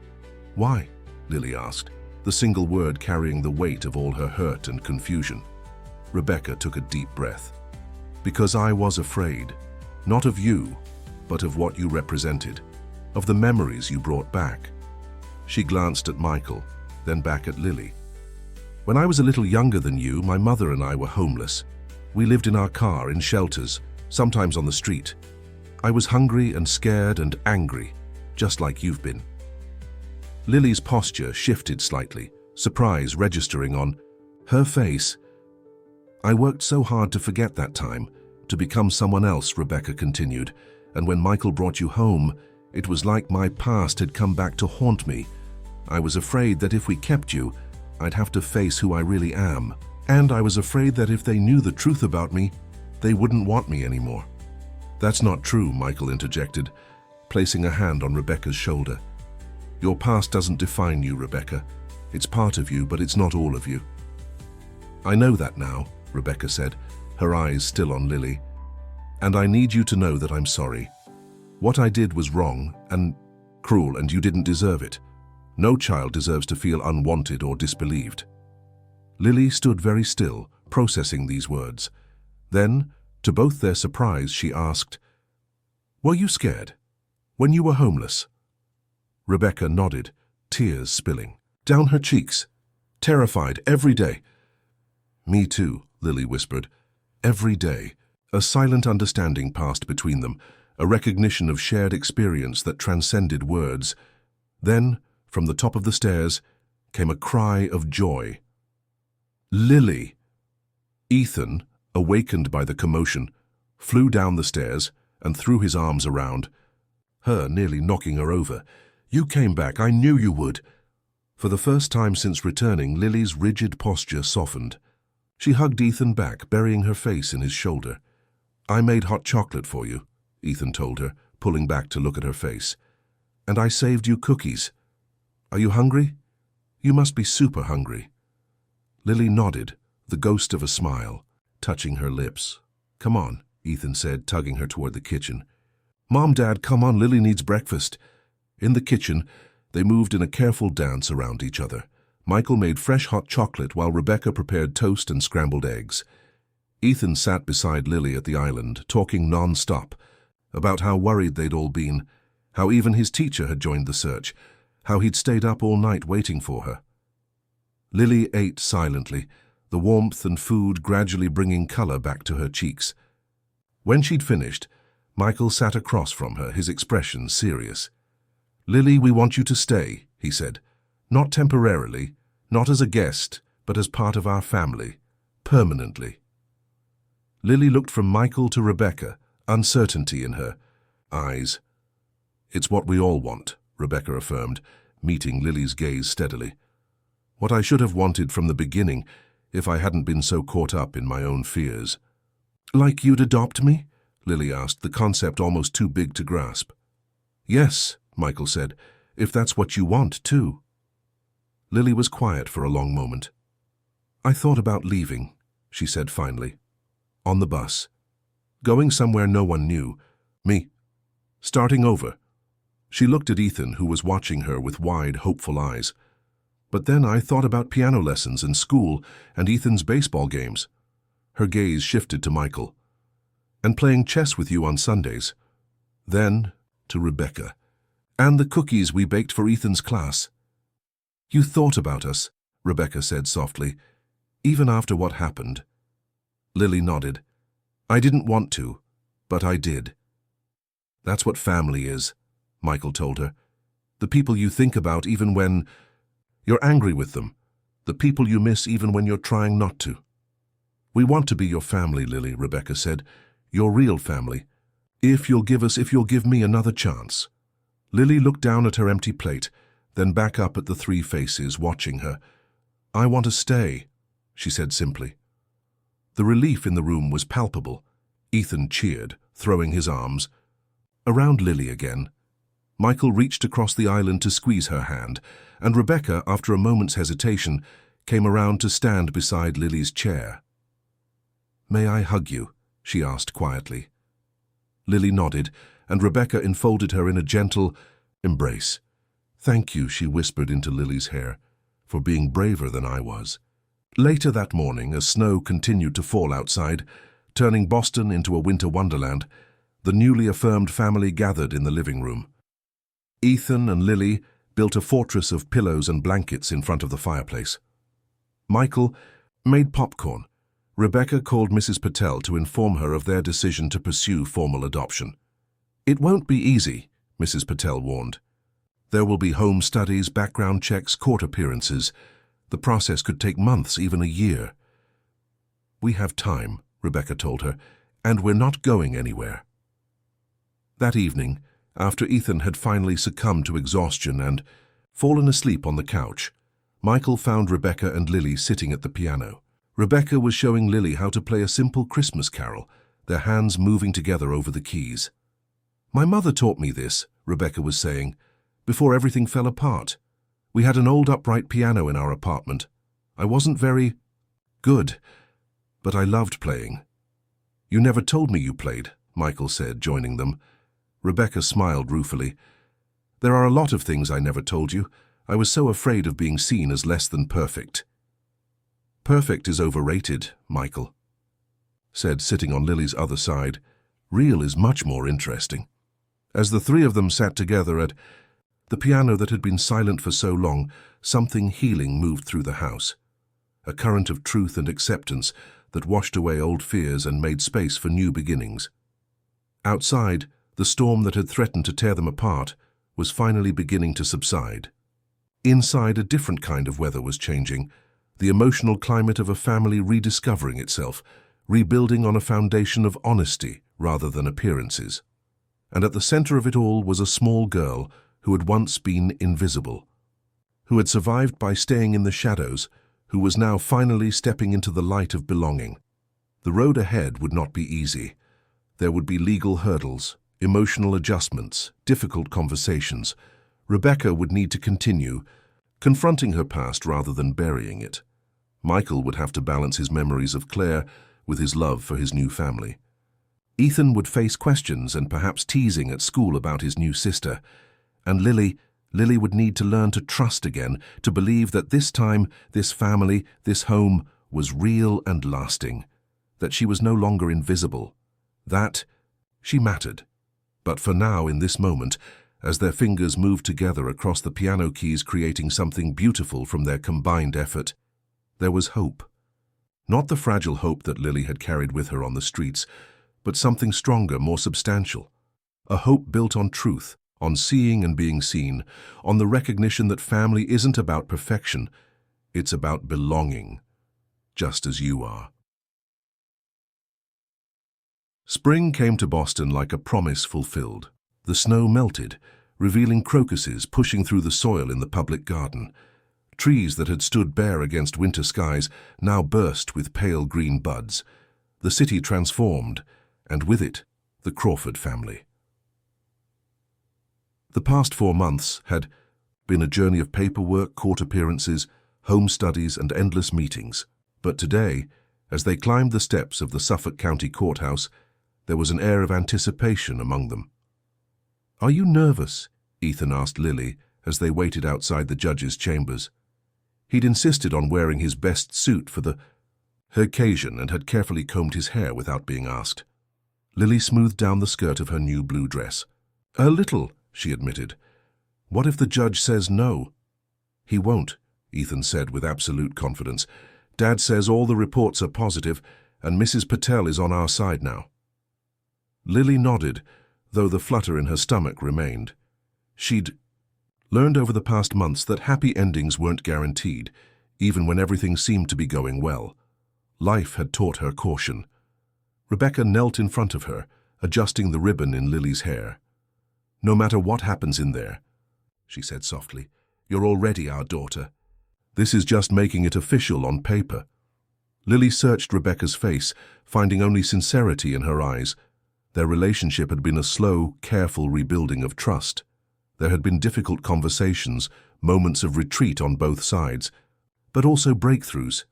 Speaker 1: "Why?" Lily asked, the single word carrying the weight of all her hurt and confusion. Rebecca took a deep breath. "Because I was afraid. Not of you, but of what you represented, of the memories you brought back." She glanced at Michael, then back at Lily. "When I was a little younger than you, my mother and I were homeless. We lived in our car, in shelters, sometimes on the street. I was hungry and scared and angry, just like you've been." Lily's posture shifted slightly, surprise registering on her face. "I worked so hard to forget that time, to become someone else," Rebecca continued, "and when Michael brought you home, it was like my past had come back to haunt me. I was afraid that if we kept you, I'd have to face who I really am. And I was afraid that if they knew the truth about me, they wouldn't want me anymore." "That's not true," Michael interjected, placing a hand on Rebecca's shoulder. "Your past doesn't define you, Rebecca. It's part of you, but it's not all of you." "I know that now," Rebecca said, her eyes still on Lily. "And I need you to know that I'm sorry. What I did was wrong and cruel, and you didn't deserve it. No child deserves to feel unwanted or disbelieved." Lily stood very still, processing these words. Then, to both their surprise, she asked, "Were you scared when you were homeless?" Rebecca nodded, tears spilling down her cheeks. "Terrified every day." "Me too," Lily whispered. "Every day." A silent understanding passed between them, a recognition of shared experience that transcended words. Then, from the top of the stairs, came a cry of joy. "Lily!" Ethan, awakened by the commotion, flew down the stairs and threw his arms around her, nearly knocking her over. "You came back. I knew you would." For the first time since returning, Lily's rigid posture softened. She hugged Ethan back, burying her face in his shoulder. "I made hot chocolate for you," Ethan told her, pulling back to look at her face. "And I saved you cookies. Are you hungry? You must be super hungry." Lily nodded, the ghost of a smile, touching her lips. "Come on," Ethan said, tugging her toward the kitchen. "Mom, Dad, come on, Lily needs breakfast." In the kitchen, they moved in a careful dance around each other. Michael made fresh hot chocolate while Rebecca prepared toast and scrambled eggs. Ethan sat beside Lily at the island, talking non-stop about how worried they'd all been, how even his teacher had joined the search, how he'd stayed up all night waiting for her. Lily ate silently, the warmth and food gradually bringing color back to her cheeks. When she'd finished, Michael sat across from her, his expression serious. "Lily, we want you to stay," he said. "Not temporarily, not as a guest, but as part of our family, permanently." Lily looked from Michael to Rebecca, uncertainty in her eyes. "It's what we all want," Rebecca affirmed, meeting Lily's gaze steadily. "What I should have wanted from the beginning, if I hadn't been so caught up in my own fears." "Like you'd adopt me?" Lily asked, the concept almost too big to grasp. "Yes," Michael said, "if that's what you want, too." Lily was quiet for a long moment. "I thought about leaving," she said finally. "On the bus. Going somewhere no one knew. Me. Starting over." She looked at Ethan, who was watching her with wide, hopeful eyes. "But then I thought about piano lessons and school and Ethan's baseball games." Her gaze shifted to Michael. "And playing chess with you on Sundays." Then, to Rebecca. "And the cookies we baked for Ethan's class." "You thought about us," Rebecca said softly, "even after what happened." Lily nodded. "I didn't want to, but I did." "That's what family is," Michael told her. "The people you think about even when you're angry with them. The people you miss even when you're trying not to." "We want to be your family, Lily," Rebecca said. "Your real family. If you'll give me another chance." Lily looked down at her empty plate, then back up at the three faces watching her. "I want to stay," she said simply. The relief in the room was palpable. Ethan cheered, throwing his arms around Lily again. Michael reached across the island to squeeze her hand, and Rebecca, after a moment's hesitation, came around to stand beside Lily's chair. "May I hug you?" she asked quietly. Lily nodded, and Rebecca enfolded her in a gentle embrace. "Thank you," she whispered into Lily's hair, "for being braver than I was." Later that morning, as snow continued to fall outside, turning Boston into a winter wonderland, the newly affirmed family gathered in the living room. Ethan and Lily built a fortress of pillows and blankets in front of the fireplace. Michael made popcorn. Rebecca called Mrs. Patel to inform her of their decision to pursue formal adoption. "It won't be easy," Mrs. Patel warned. "There will be home studies, background checks, court appearances. The process could take months, even a year." "We have time," Rebecca told her, "and we're not going anywhere." That evening, after Ethan had finally succumbed to exhaustion and fallen asleep on the couch, Michael found Rebecca and Lily sitting at the piano. Rebecca was showing Lily how to play a simple Christmas carol, their hands moving together over the keys. "My mother taught me this," Rebecca was saying, "before everything fell apart. We had an old upright piano in our apartment. I wasn't very good, but I loved playing." "You never told me you played," Michael said, joining them. Rebecca smiled ruefully. "There are a lot of things I never told you. I was so afraid of being seen as less than perfect." "Perfect is overrated," Michael said, sitting on Lily's other side. "Real is much more interesting." As the three of them sat together at the piano that had been silent for so long, something healing moved through the house. A current of truth and acceptance that washed away old fears and made space for new beginnings. Outside, the storm that had threatened to tear them apart was finally beginning to subside. Inside, a different kind of weather was changing, the emotional climate of a family rediscovering itself, rebuilding on a foundation of honesty rather than appearances. And at the center of it all was a small girl who had once been invisible, who had survived by staying in the shadows, who was now finally stepping into the light of belonging. The road ahead would not be easy. There would be legal hurdles, emotional adjustments, difficult conversations. Rebecca would need to continue, confronting her past rather than burying it. Michael would have to balance his memories of Claire with his love for his new family. Ethan would face questions and perhaps teasing at school about his new sister. And Lily would need to learn to trust again, to believe that this time, this family, this home was real and lasting, that she was no longer invisible, that she mattered. But for now, in this moment, as their fingers moved together across the piano keys, creating something beautiful from their combined effort, there was hope. Not the fragile hope that Lily had carried with her on the streets, but something stronger, more substantial. A hope built on truth, on seeing and being seen, on the recognition that family isn't about perfection, it's about belonging, just as you are. Spring came to Boston like a promise fulfilled. The snow melted, revealing crocuses pushing through the soil in the public garden. Trees that had stood bare against winter skies now burst with pale green buds. The city transformed, and with it, the Crawford family. The past 4 months had been a journey of paperwork, court appearances, home studies, and endless meetings. But today, as they climbed the steps of the Suffolk County Courthouse, there was an air of anticipation among them. "Are you nervous?" Ethan asked Lily as they waited outside the judge's chambers. He'd insisted on wearing his best suit for the occasion and had carefully combed his hair without being asked. Lily smoothed down the skirt of her new blue dress. "A little," she admitted. "What if the judge says no?" "He won't," Ethan said with absolute confidence. "Dad says all the reports are positive, and Mrs. Patel is on our side now." Lily nodded, though the flutter in her stomach remained. She'd learned over the past months that happy endings weren't guaranteed, even when everything seemed to be going well. Life had taught her caution. Rebecca knelt in front of her, adjusting the ribbon in Lily's hair. "No matter what happens in there," she said softly, "you're already our daughter. This is just making it official on paper." Lily searched Rebecca's face, finding only sincerity in her eyes. Their relationship had been a slow, careful rebuilding of trust. There had been difficult conversations, moments of retreat on both sides, but also breakthroughs.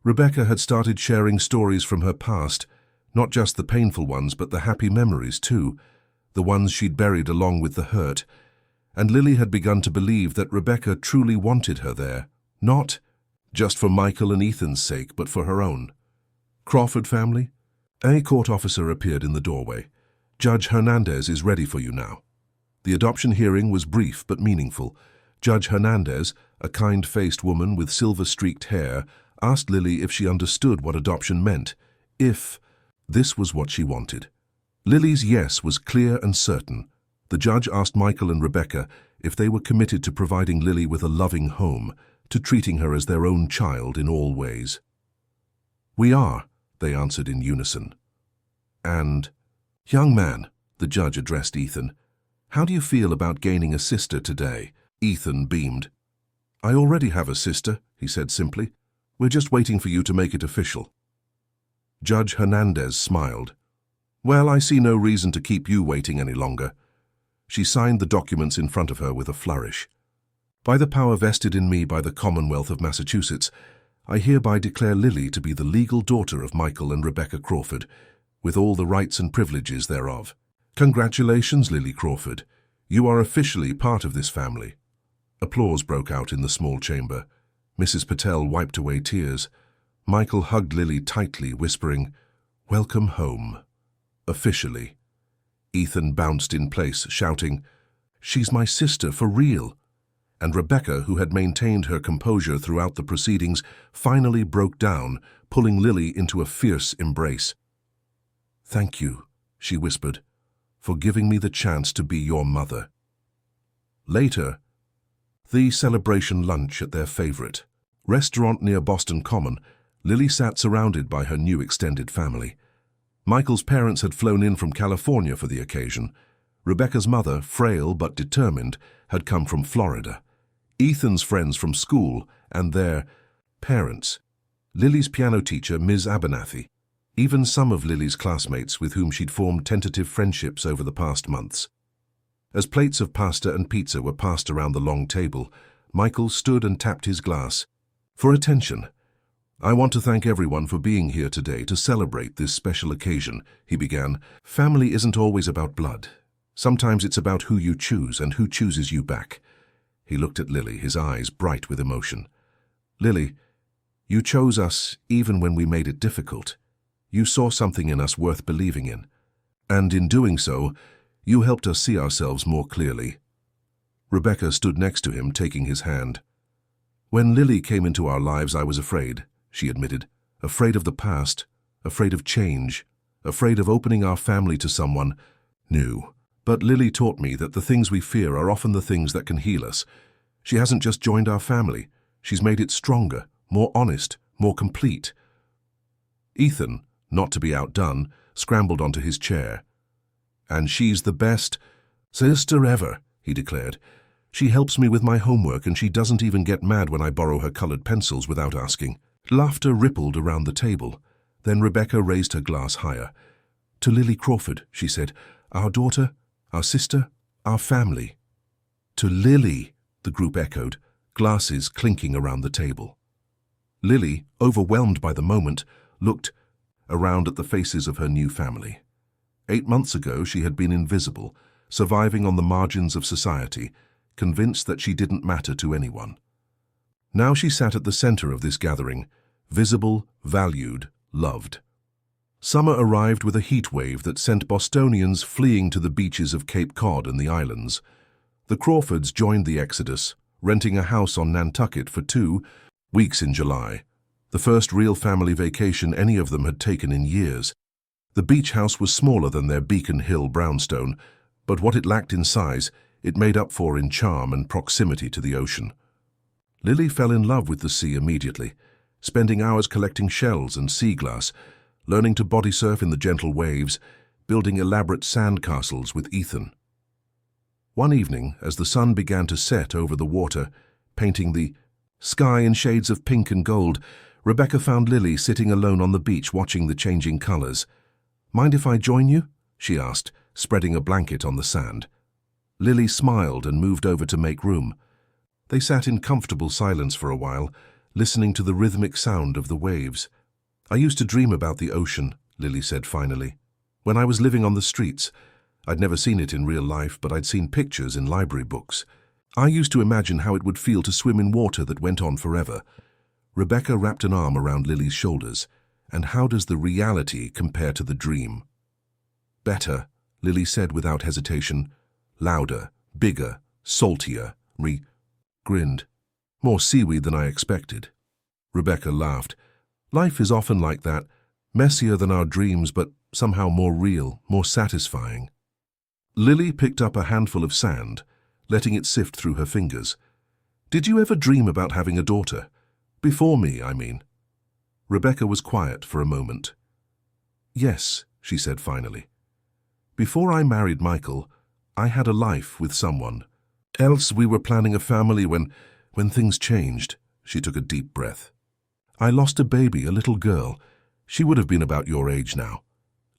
Speaker 1: Rebecca had started sharing stories from her past, not just the painful ones, but the happy memories too, the ones she'd buried along with the hurt. And Lily had begun to believe that Rebecca truly wanted her there, not just for Michael and Ethan's sake, but for her own. "Crawford family?" A court officer appeared in the doorway. "Judge Hernandez is ready for you now." The adoption hearing was brief but meaningful. Judge Hernandez, a kind-faced woman with silver-streaked hair, asked Lily if she understood what adoption meant, if this was what she wanted. Lily's yes was clear and certain. The judge asked Michael and Rebecca if they were committed to providing Lily with a loving home, to treating her as their own child in all ways. "We are," they answered in unison. "And, young man," the judge addressed Ethan, "how do you feel about gaining a sister today?" Ethan beamed. "I already have a sister," he said simply. "We're just waiting for you to make it official." Judge Hernandez smiled. "Well, I see no reason to keep you waiting any longer." She signed the documents in front of her with a flourish. "By the power vested in me by the Commonwealth of Massachusetts, I hereby declare Lily to be the legal daughter of Michael and Rebecca Crawford, with all the rights and privileges thereof. Congratulations, Lily Crawford. You are officially part of this family." Applause broke out in the small chamber. Mrs. Patel wiped away tears. Michael hugged Lily tightly, whispering, "Welcome home. Officially." Ethan bounced in place, shouting, "She's my sister for real." And Rebecca, who had maintained her composure throughout the proceedings, finally broke down, pulling Lily into a fierce embrace. "Thank you," she whispered, "for giving me the chance to be your mother." Later, the celebration lunch at their favorite restaurant near Boston Common, Lily sat surrounded by her new extended family. Michael's parents had flown in from California for the occasion. Rebecca's mother, frail but determined, had come from Florida. Ethan's friends from school and their parents. Lily's piano teacher, Ms. Abernathy. Even some of Lily's classmates with whom she'd formed tentative friendships over the past months. As plates of pasta and pizza were passed around the long table, Michael stood and tapped his glass. "For attention. I want to thank everyone for being here today to celebrate this special occasion," he began. "Family isn't always about blood. Sometimes it's about who you choose and who chooses you back." He looked at Lily, his eyes bright with emotion. "Lily, you chose us even when we made it difficult. You saw something in us worth believing in. And in doing so, you helped us see ourselves more clearly." Rebecca stood next to him, taking his hand. "When Lily came into our lives, I was afraid," she admitted. "Afraid of the past, afraid of change, afraid of opening our family to someone new. But Lily taught me that the things we fear are often the things that can heal us. She hasn't just joined our family, she's made it stronger, more honest, more complete. Ethan, not to be outdone, scrambled onto his chair. "And she's the best sister ever," he declared. "She helps me with my homework and she doesn't even get mad when I borrow her colored pencils without asking." Laughter rippled around the table. Then Rebecca raised her glass higher. "To Lily Crawford," she said, "our daughter, our sister, our family." "To Lily," the group echoed, glasses clinking around the table. Lily, overwhelmed by the moment, looked around at the faces of her new family. 8 months ago she had been invisible, surviving on the margins of society, convinced that she didn't matter to anyone. Now she sat at the center of this gathering, visible, valued, loved. Summer arrived with a heat wave that sent Bostonians fleeing to the beaches of Cape Cod and the islands. The Crawfords joined the exodus, renting a house on Nantucket for 2 weeks in July, the first real family vacation any of them had taken in years. The beach house was smaller than their Beacon Hill brownstone, but what it lacked in size, it made up for in charm and proximity to the ocean. Lily fell in love with the sea immediately, spending hours collecting shells and sea glass, learning to body surf in the gentle waves, building elaborate sand castles with Ethan. One evening, as the sun began to set over the water, painting the sky in shades of pink and gold, Rebecca found Lily sitting alone on the beach watching the changing colors. "Mind if I join you?" she asked, spreading a blanket on the sand. Lily smiled and moved over to make room. They sat in comfortable silence for a while, listening to the rhythmic sound of the waves. "I used to dream about the ocean," Lily said finally. "When I was living on the streets, I'd never seen it in real life, but I'd seen pictures in library books. I used to imagine how it would feel to swim in water that went on forever." Rebecca wrapped an arm around Lily's shoulders. "And how does the reality compare to the dream?" "Better," Lily said without hesitation. "Louder, bigger, saltier." Grinned. "More seaweed than I expected." Rebecca laughed. "Life is often like that, messier than our dreams, but somehow more real, more satisfying." Lily picked up a handful of sand, letting it sift through her fingers. "Did you ever dream about having a daughter? Before me, I mean." Rebecca was quiet for a moment. "Yes," she said finally. "Before I married Michael, I had a life with someone. Else we were planning a family when things changed." She took a deep breath. "I lost a baby, a little girl. She would have been about your age now."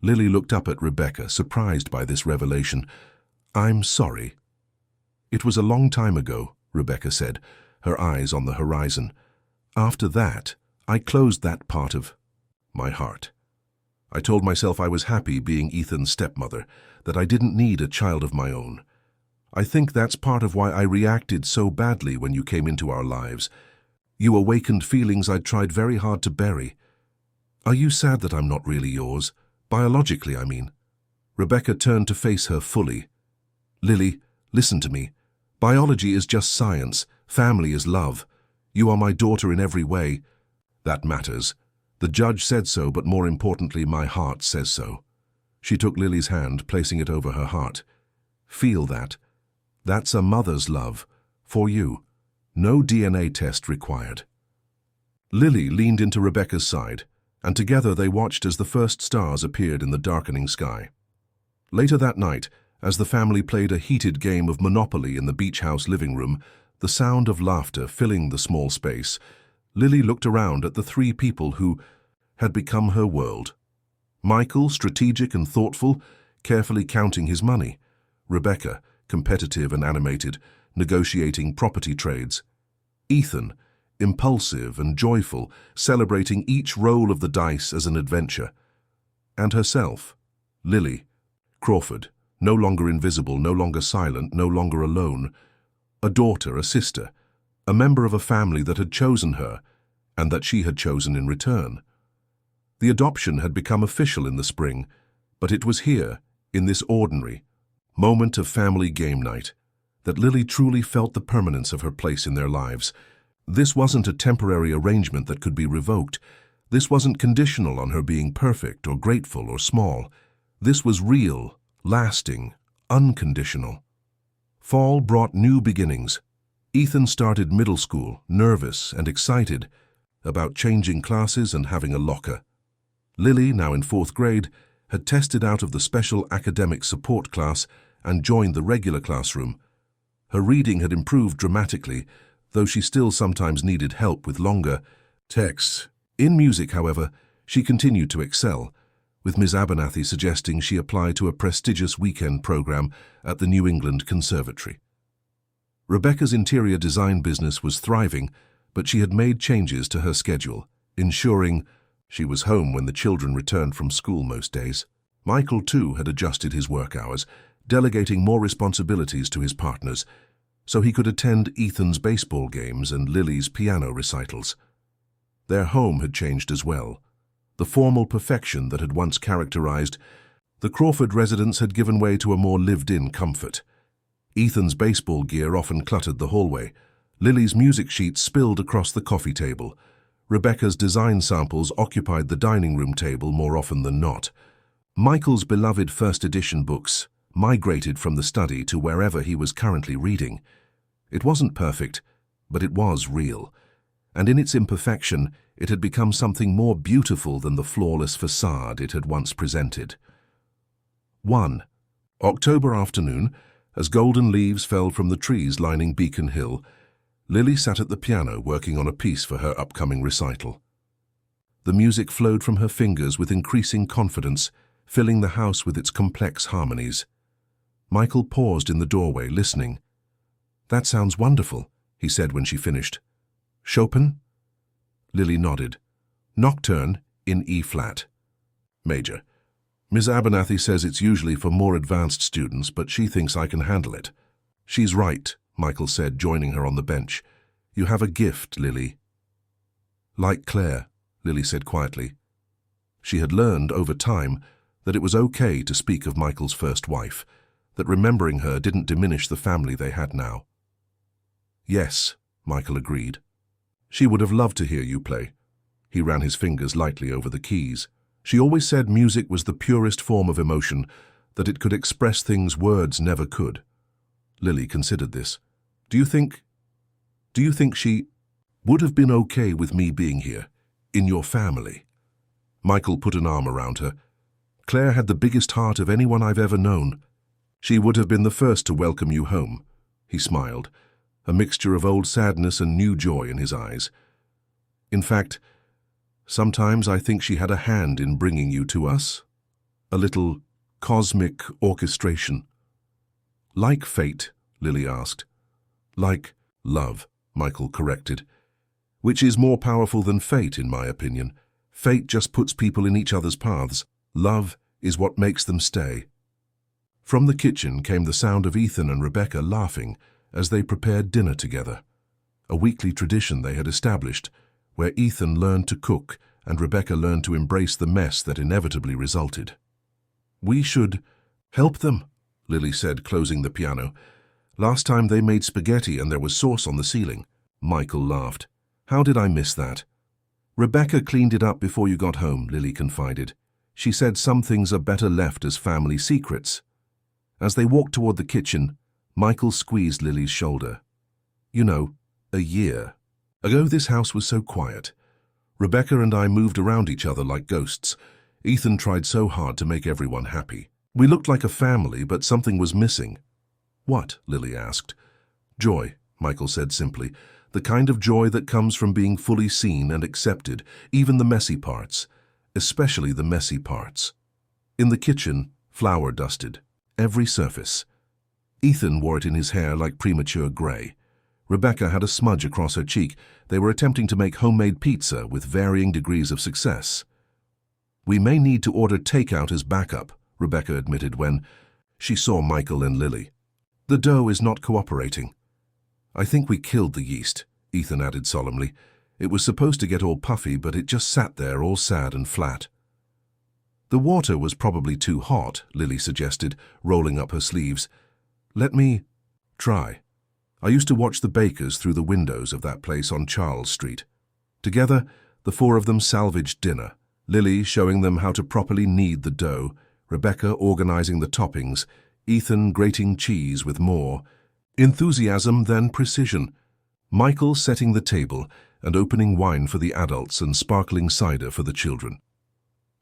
Speaker 1: Lily looked up at Rebecca, surprised by this revelation. "I'm sorry." "It was a long time ago," Rebecca said, her eyes on the horizon. "After that, I closed that part of my heart. I told myself I was happy being Ethan's stepmother, that I didn't need a child of my own. I think that's part of why I reacted so badly when you came into our lives. You awakened feelings I'd tried very hard to bury. Are you sad that I'm not really yours? Biologically, I mean." Rebecca turned to face her fully. "Lily, listen to me. Biology is just science. Family is love. You are my daughter in every way. That matters. The judge said so, but more importantly, my heart says so." She took Lily's hand, placing it over her heart. "Feel that. That's a mother's love. For you. No DNA test required." Lily leaned into Rebecca's side, and together they watched as the first stars appeared in the darkening sky. Later that night, as the family played a heated game of Monopoly in the beach house living room, the sound of laughter filling the small space, Lily looked around at the 3 people who had become her world. Michael, strategic and thoughtful, carefully counting his money. Rebecca, competitive and animated, negotiating property trades. Ethan, impulsive and joyful, celebrating each roll of the dice as an adventure. And herself, Lily Crawford, no longer invisible, no longer silent, no longer alone. A daughter, a sister, a member of a family that had chosen her, and that she had chosen in return. The adoption had become official in the spring, but it was here, in this ordinary moment of family game night, that Lily truly felt the permanence of her place in their lives. This wasn't a temporary arrangement that could be revoked. This wasn't conditional on her being perfect or grateful or small. This was real, lasting, unconditional. Fall brought new beginnings. Ethan started middle school, nervous and excited about changing classes and having a locker. Lily, now in 4th grade, had tested out of the special academic support class and joined the regular classroom. Her reading had improved dramatically, though she still sometimes needed help with longer texts. In music, however, she continued to excel, with Ms. Abernathy suggesting she apply to a prestigious weekend program at the New England Conservatory. Rebecca's interior design business was thriving, but she had made changes to her schedule, ensuring she was home when the children returned from school most days. Michael, too, had adjusted his work hours, delegating more responsibilities to his partners, so he could attend Ethan's baseball games and Lily's piano recitals. Their home had changed as well. The formal perfection that had once characterized the Crawford residence had given way to a more lived-in comfort. Ethan's baseball gear often cluttered the hallway. Lily's music sheets spilled across the coffee table. Rebecca's design samples occupied the dining room table more often than not. Michael's beloved first edition books migrated from the study to wherever he was currently reading. It wasn't perfect, but it was real. And in its imperfection, it had become something more beautiful than the flawless facade it had once presented. 1. October afternoon, as golden leaves fell from the trees lining Beacon Hill, Lily sat at the piano working on a piece for her upcoming recital. The music flowed from her fingers with increasing confidence, filling the house with its complex harmonies. Michael paused in the doorway, listening. "That sounds wonderful," he said when she finished. "Chopin?" Lily nodded. "Nocturne in E-flat. Major. Ms. Abernathy says it's usually for more advanced students, but she thinks I can handle it." "She's right," Michael said, joining her on the bench. "You have a gift, Lily." "Like Claire," Lily said quietly. She had learned over time that it was okay to speak of Michael's first wife, that remembering her didn't diminish the family they had now. "Yes," Michael agreed. "She would have loved to hear you play." He ran his fingers lightly over the keys. "She always said music was the purest form of emotion, that it could express things words never could." Lily considered this. Do you think she would have been okay with me being here, in your family?" Michael put an arm around her. "Claire had the biggest heart of anyone I've ever known. She would have been the first to welcome you home." He smiled, a mixture of old sadness and new joy in his eyes. "In fact, sometimes I think she had a hand in bringing you to us. A little cosmic orchestration." "Like fate?" Lily asked. "Like love," Michael corrected. "Which is more powerful than fate, in my opinion. Fate just puts people in each other's paths. Love is what makes them stay." From the kitchen came the sound of Ethan and Rebecca laughing as they prepared dinner together, a weekly tradition they had established, where Ethan learned to cook and Rebecca learned to embrace the mess that inevitably resulted. "We should help them," Lily said, closing the piano. "Last time they made spaghetti and there was sauce on the ceiling." Michael laughed. "How did I miss that?" "Rebecca cleaned it up before you got home," Lily confided. "She said some things are better left as family secrets." As they walked toward the kitchen, Michael squeezed Lily's shoulder. "You know, a year ago this house was so quiet. Rebecca and I moved around each other like ghosts. Ethan tried so hard to make everyone happy. We looked like a family, but something was missing." "What?" Lily asked. "Joy," Michael said simply. "The kind of joy that comes from being fully seen and accepted, even the messy parts. Especially the messy parts." In the kitchen, flour dusted every surface. Ethan wore it in his hair like premature gray. Rebecca had a smudge across her cheek. They were attempting to make homemade pizza with varying degrees of success. "We may need to order takeout as backup," Rebecca admitted when she saw Michael and Lily. "The dough is not cooperating." "I think we killed the yeast," Ethan added solemnly. "It was supposed to get all puffy, but it just sat there all sad and flat." "The water was probably too hot," Lily suggested, rolling up her sleeves. "Let me try. I used to watch the bakers through the windows of that place on Charles Street. Together, The four of them salvaged dinner, Lily showing them how to properly knead the dough, Rebecca organizing the toppings, Ethan grating cheese with more enthusiasm than precision, Michael setting the table and opening wine for the adults and sparkling cider for the children.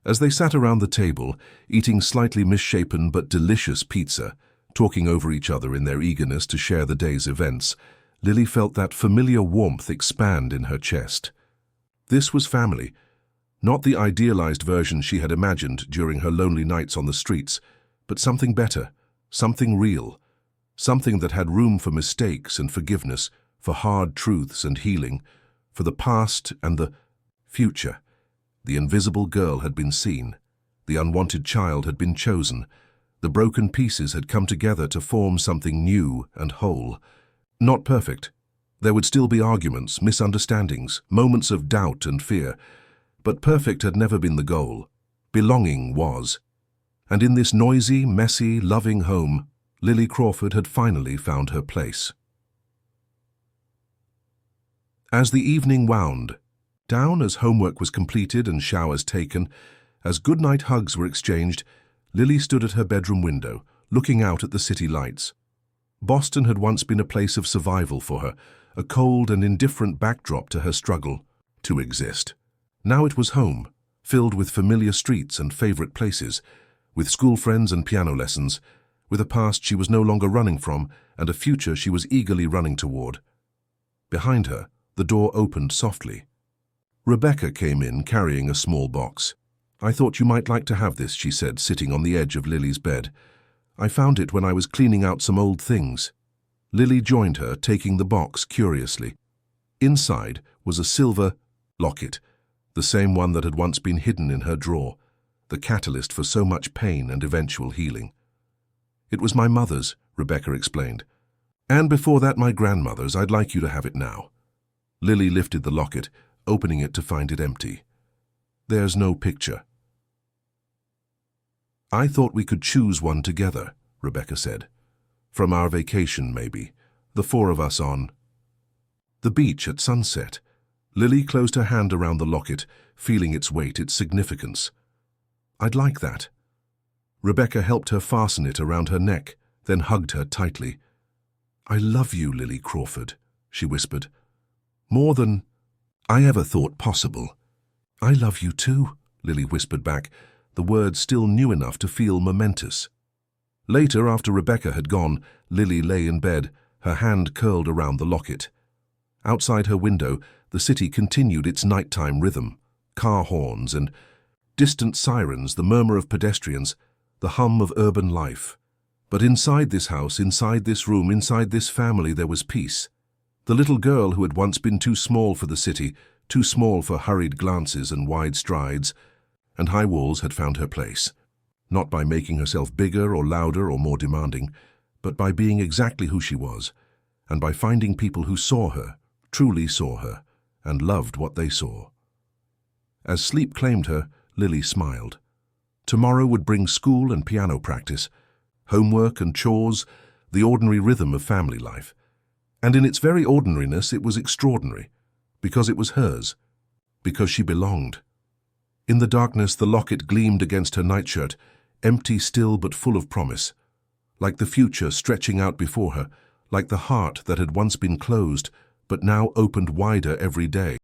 Speaker 1: As they sat around the table, eating slightly misshapen but delicious pizza, talking over each other in their eagerness to share the day's events, Lily felt that familiar warmth expand in her chest. This was family, not the idealized version she had imagined during her lonely nights on the streets, but something better, something real, something that had room for mistakes and forgiveness, for hard truths and healing, for the past and the future. The invisible girl had been seen. The unwanted child had been chosen. The broken pieces had come together to form something new and whole. Not perfect. There would still be arguments, misunderstandings, moments of doubt and fear. But perfect had never been the goal. Belonging was. And in this noisy, messy, loving home, Lily Crawford had finally found her place. As the evening wound down, as homework was completed and showers taken, as goodnight hugs were exchanged, Lily stood at her bedroom window, looking out at the city lights. Boston had once been a place of survival for her, a cold and indifferent backdrop to her struggle to exist. Now it was home, filled with familiar streets and favorite places, with school friends and piano lessons, with a past she was no longer running from and a future she was eagerly running toward. Behind her, the door opened softly. Rebecca came in carrying a small box. "I thought you might like to have this," she said, sitting on the edge of Lily's bed. "I found it when I was cleaning out some old things." Lily joined her, taking the box curiously. Inside was a silver locket, the same one that had once been hidden in her drawer, the catalyst for so much pain and eventual healing. "It was my mother's," Rebecca explained. "And before that my grandmother's. I'd like you to have it now." Lily lifted the locket, opening it to find it empty. "There's no picture." "I thought we could choose one together," Rebecca said. "From our vacation, maybe. The four of us on the beach at sunset." Lily closed her hand around the locket, feeling its weight, its significance. "I'd like that." Rebecca helped her fasten it around her neck, then hugged her tightly. "I love you, Lily Crawford," she whispered. "More than I ever thought possible." "I love you too," Lily whispered back, the words still new enough to feel momentous. Later, after Rebecca had gone, Lily lay in bed, her hand curled around the locket. Outside her window, the city continued its nighttime rhythm, car horns and distant sirens, the murmur of pedestrians, the hum of urban life. But inside this house, inside this room, inside this family, there was peace. The little girl who had once been too small for the city, too small for hurried glances and wide strides, and high walls, had found her place. Not by making herself bigger or louder or more demanding, but by being exactly who she was, and by finding people who saw her, truly saw her, and loved what they saw. As sleep claimed her, Lily smiled. Tomorrow would bring school and piano practice, homework and chores, the ordinary rhythm of family life. And in its very ordinariness it was extraordinary, because it was hers, because she belonged. In the darkness the locket gleamed against her nightshirt, empty still but full of promise, like the future stretching out before her, like the heart that had once been closed but now opened wider every day.